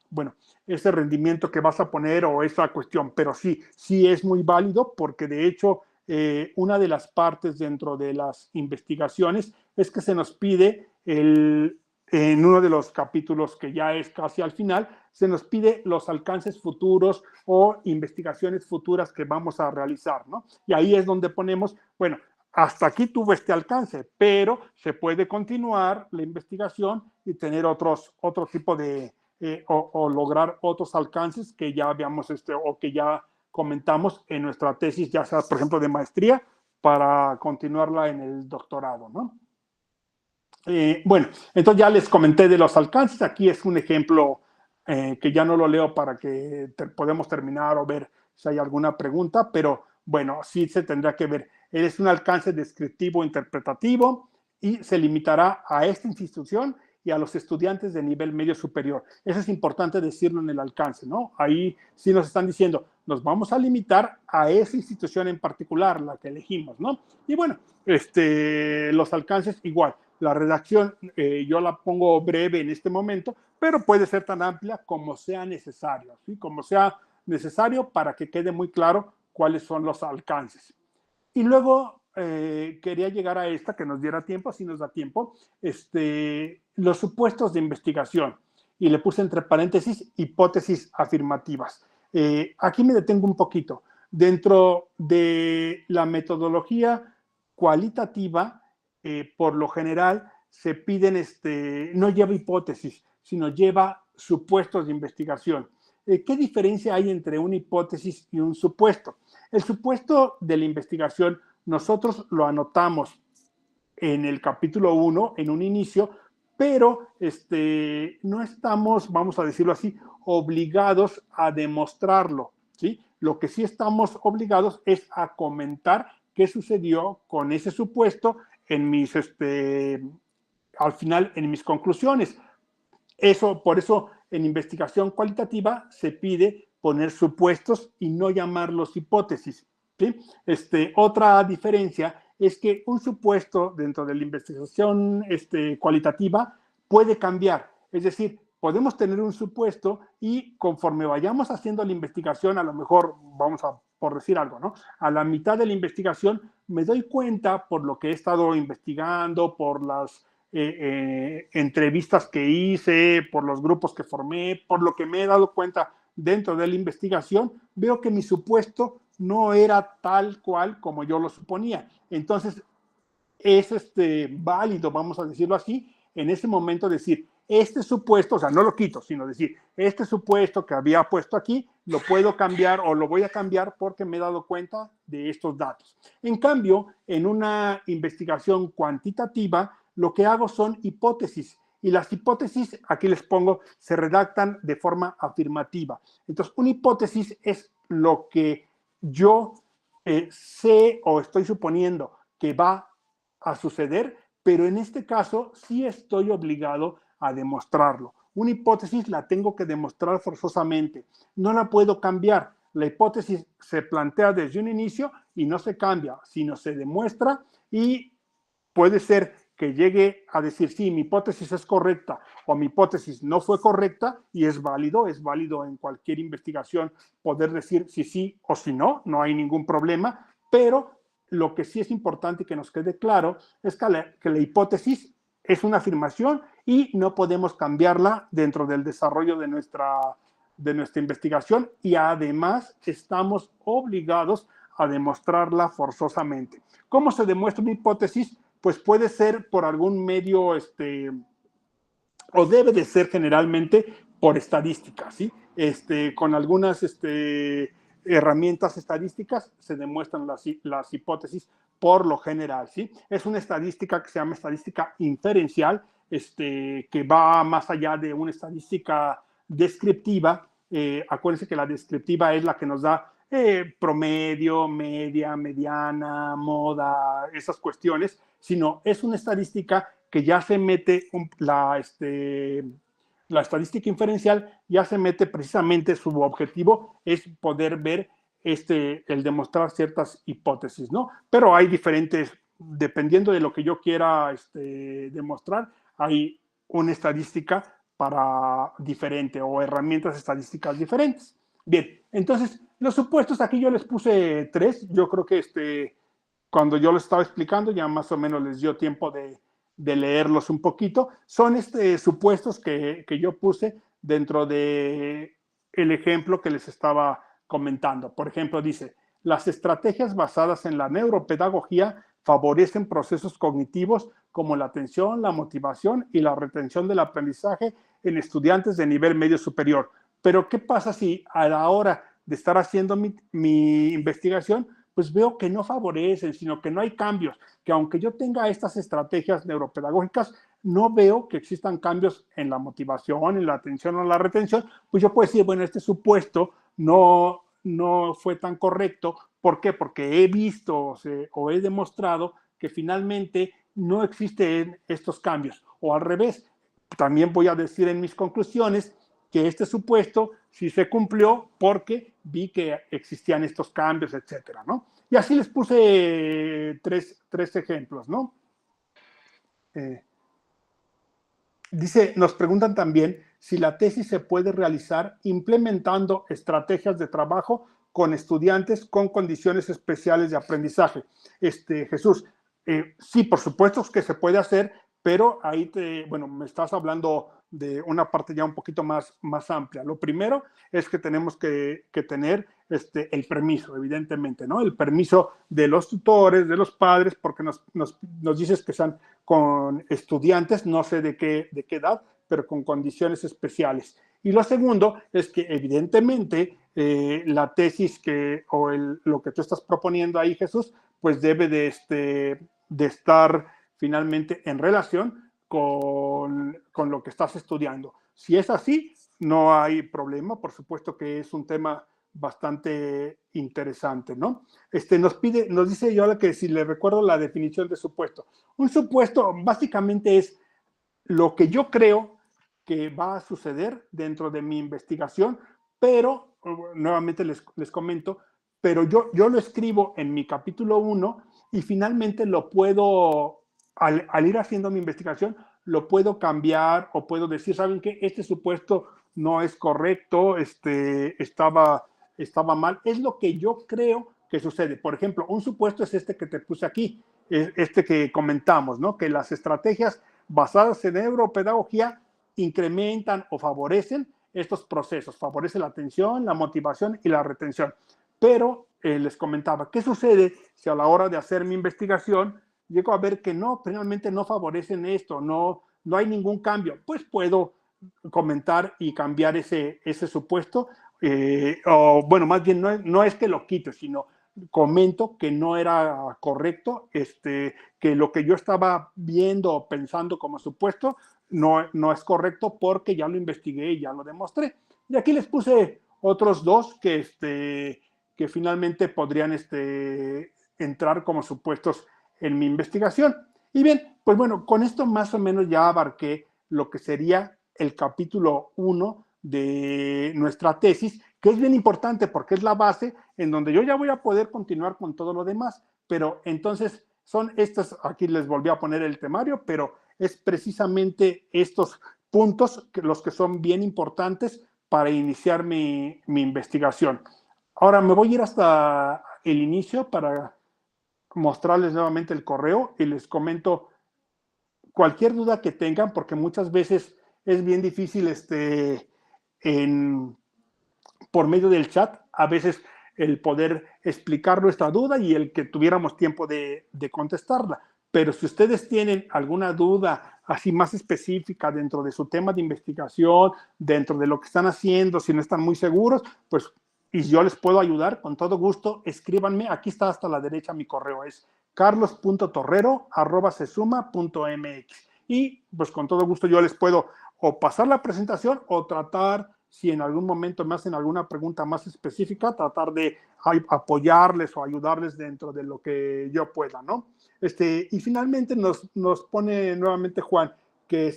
bueno, ese rendimiento que vas a poner o esa cuestión. Pero sí, sí es muy válido porque de hecho una de las partes dentro de las investigaciones es que se nos pide en uno de los capítulos que ya es casi al final, se nos pide los alcances futuros o investigaciones futuras que vamos a realizar, ¿no? Y ahí es donde ponemos, bueno, hasta aquí tuvo este alcance, pero se puede continuar la investigación y tener otro tipo de, o lograr otros alcances que ya habíamos, o que ya comentamos en nuestra tesis, ya sea, por ejemplo, de maestría, para continuarla en el doctorado, ¿no? Bueno, entonces ya les comenté de los alcances. Aquí es un ejemplo que ya no lo leo para que podamos terminar o ver si hay alguna pregunta, pero bueno, sí se tendrá que ver. Es un alcance descriptivo interpretativo y se limitará a esta institución y a los estudiantes de nivel medio superior. Eso es importante decirlo en el alcance, ¿no? Ahí sí nos están diciendo, nos vamos a limitar a esa institución en particular, la que elegimos, ¿no? Y bueno, los alcances igual. La redacción yo la pongo breve en este momento, pero puede ser tan amplia como sea necesario, ¿sí? Como sea necesario para que quede muy claro cuáles son los alcances. Y luego quería llegar a esta, que nos diera tiempo, si nos da tiempo, los supuestos de investigación. Y le puse entre paréntesis hipótesis afirmativas. Aquí me detengo un poquito. Dentro de la metodología cualitativa, por lo general, se piden, no lleva hipótesis, sino lleva supuestos de investigación. ¿Qué diferencia hay entre una hipótesis y un supuesto? El supuesto de la investigación nosotros lo anotamos en el capítulo 1, en un inicio, pero no estamos, vamos a decirlo así, obligados a demostrarlo, ¿sí? Lo que sí estamos obligados es a comentar qué sucedió con ese supuesto en mis, al final, en mis conclusiones. Por eso, en investigación cualitativa se pide poner supuestos y no llamarlos hipótesis, ¿sí? Otra diferencia es que un supuesto dentro de la investigación cualitativa puede cambiar. Es decir, podemos tener un supuesto y conforme vayamos haciendo la investigación, a lo mejor vamos a, por decir algo, ¿no? A la mitad de la investigación me doy cuenta por lo que he estado investigando, por las entrevistas que hice, por los grupos que formé, por lo que me he dado cuenta dentro de la investigación, veo que mi supuesto no era tal cual como yo lo suponía. Entonces, es válido, vamos a decirlo así, en ese momento decir, este supuesto, o sea, no lo quito, sino decir, este supuesto que había puesto aquí, lo puedo cambiar o lo voy a cambiar porque me he dado cuenta de estos datos. En cambio, en una investigación cuantitativa, lo que hago son hipótesis. Y las hipótesis, aquí les pongo, se redactan de forma afirmativa. Entonces, una hipótesis es lo que yo sé o estoy suponiendo que va a suceder, pero en este caso sí estoy obligado a demostrarlo. Una hipótesis la tengo que demostrar forzosamente, no la puedo cambiar. La hipótesis se plantea desde un inicio y no se cambia, sino se demuestra y puede ser que llegue a decir, sí, mi hipótesis es correcta o mi hipótesis no fue correcta y es válido en cualquier investigación poder decir si sí o si no, no hay ningún problema, pero lo que sí es importante que nos quede claro es que la hipótesis es una afirmación y no podemos cambiarla dentro del desarrollo de nuestra investigación y además estamos obligados a demostrarla forzosamente. ¿Cómo se demuestra una hipótesis? Pues puede ser por algún medio, o debe de ser generalmente por estadística, ¿sí? Con algunas herramientas estadísticas se demuestran las hipótesis por lo general, ¿sí? Es una estadística que se llama estadística inferencial, que va más allá de una estadística descriptiva. Acuérdense que la descriptiva es la que nos da promedio, media, mediana, moda, esas cuestiones, sino es una estadística que ya se mete la estadística inferencial, ya se mete precisamente, su objetivo es poder ver el demostrar ciertas hipótesis, ¿no? Pero hay diferentes, dependiendo de lo que yo quiera demostrar, hay una estadística para diferente o herramientas estadísticas diferentes. Bien, entonces Los supuestos aquí yo les puse 3. Yo creo que cuando yo lo estaba explicando ya más o menos les dio tiempo de leerlos un poquito. Son supuestos que yo puse dentro de el ejemplo que les estaba comentando. Por ejemplo, dice, las estrategias basadas en la neuropedagogía favorecen procesos cognitivos como la atención, la motivación y la retención del aprendizaje en estudiantes de nivel medio superior. Pero, ¿qué pasa si a la hora de estar haciendo mi investigación, pues veo que no favorecen, sino que no hay cambios, que aunque yo tenga estas estrategias neuropedagógicas, no veo que existan cambios en la motivación, en la atención o la retención? Pues yo puedo decir, bueno, este supuesto no fue tan correcto. ¿Por qué? Porque he visto o he demostrado que finalmente no existen estos cambios. O al revés, también voy a decir en mis conclusiones que este supuesto sí se cumplió porque vi que existían estos cambios, etcétera, ¿no? Y así les puse tres ejemplos, ¿no? Dice, nos preguntan también si la tesis se puede realizar implementando estrategias de trabajo con estudiantes con condiciones especiales de aprendizaje. Jesús, sí, por supuesto que se puede hacer, pero ahí bueno, me estás hablando de una parte ya un poquito más amplia. Lo primero es que tenemos que tener el permiso, evidentemente, ¿no? El permiso de los tutores, de los padres, porque nos dices que sean con estudiantes, no sé de qué edad, pero con condiciones especiales. Y lo segundo es que evidentemente la tesis lo que tú estás proponiendo ahí, Jesús, pues debe de estar finalmente en relación con lo que estás estudiando. Si es así, no hay problema. Por supuesto que es un tema bastante interesante, ¿no? Nos dice Yola que si le recuerdo la definición de supuesto. Un supuesto básicamente es lo que yo creo que va a suceder dentro de mi investigación, pero nuevamente les comento, pero yo lo escribo en mi capítulo 1 y finalmente lo puedo, al ir haciendo mi investigación, lo puedo cambiar o puedo decir, ¿saben qué? Este supuesto no es correcto, estaba mal. Es lo que yo creo que sucede. Por ejemplo, un supuesto es este que te puse aquí, este que comentamos, ¿no? Que las estrategias basadas en neuropedagogía incrementan o favorecen estos procesos, favorece la atención, la motivación y la retención. Pero les comentaba, ¿qué sucede si a la hora de hacer mi investigación llego a ver que no, realmente no favorecen esto, no hay ningún cambio? Pues puedo comentar y cambiar ese supuesto, o bueno, más bien no es que lo quite, sino comento que no era correcto, que lo que yo estaba viendo o pensando como supuesto no es correcto porque ya lo investigué y ya lo demostré. Y aquí les puse otros 2 que finalmente podrían entrar como supuestos en mi investigación. Y bien, pues bueno, con esto más o menos ya abarqué lo que sería el capítulo 1 de nuestra tesis, que es bien importante porque es la base en donde yo ya voy a poder continuar con todo lo demás. Pero entonces son estas, aquí les volví a poner el temario, pero es precisamente estos puntos los que son bien importantes para iniciar mi investigación. Ahora me voy a ir hasta el inicio para mostrarles nuevamente el correo y les comento cualquier duda que tengan, porque muchas veces es bien difícil por medio del chat, a veces el poder explicar nuestra duda y el que tuviéramos tiempo de contestarla. Pero si ustedes tienen alguna duda así más específica dentro de su tema de investigación, dentro de lo que están haciendo, si no están muy seguros, pues, y yo les puedo ayudar, con todo gusto, escríbanme. Aquí está hasta la derecha mi correo, es carlos.torrero@cesuma.mx. Y pues con todo gusto yo les puedo o pasar la presentación o tratar, si en algún momento me hacen alguna pregunta más específica, tratar de apoyarles o ayudarles dentro de lo que yo pueda, ¿no? Y finalmente nos pone nuevamente Juan que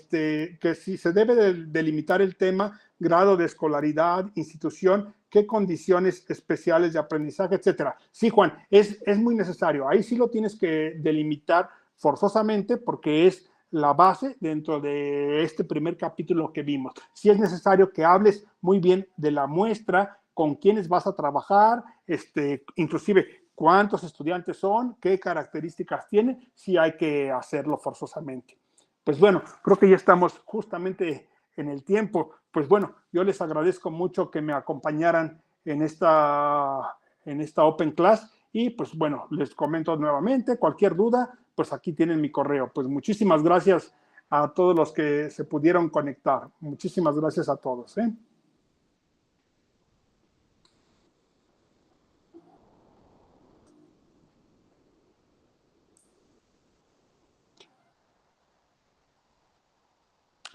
si se debe delimitar el tema, grado de escolaridad, institución, qué condiciones especiales de aprendizaje, etcétera. Sí, Juan, es muy necesario. Ahí sí lo tienes que delimitar forzosamente porque es la base dentro de este primer capítulo que vimos. Sí es necesario que hables muy bien de la muestra, con quiénes vas a trabajar, inclusive cuántos estudiantes son, qué características tienen, si hay que hacerlo forzosamente. Pues bueno, creo que ya estamos justamente en el tiempo. Pues bueno, yo les agradezco mucho que me acompañaran en esta Open Class y pues bueno, les comento nuevamente, cualquier duda, pues aquí tienen mi correo. Pues muchísimas gracias a todos los que se pudieron conectar. Muchísimas gracias a todos.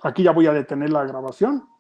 Aquí ya voy a detener la grabación.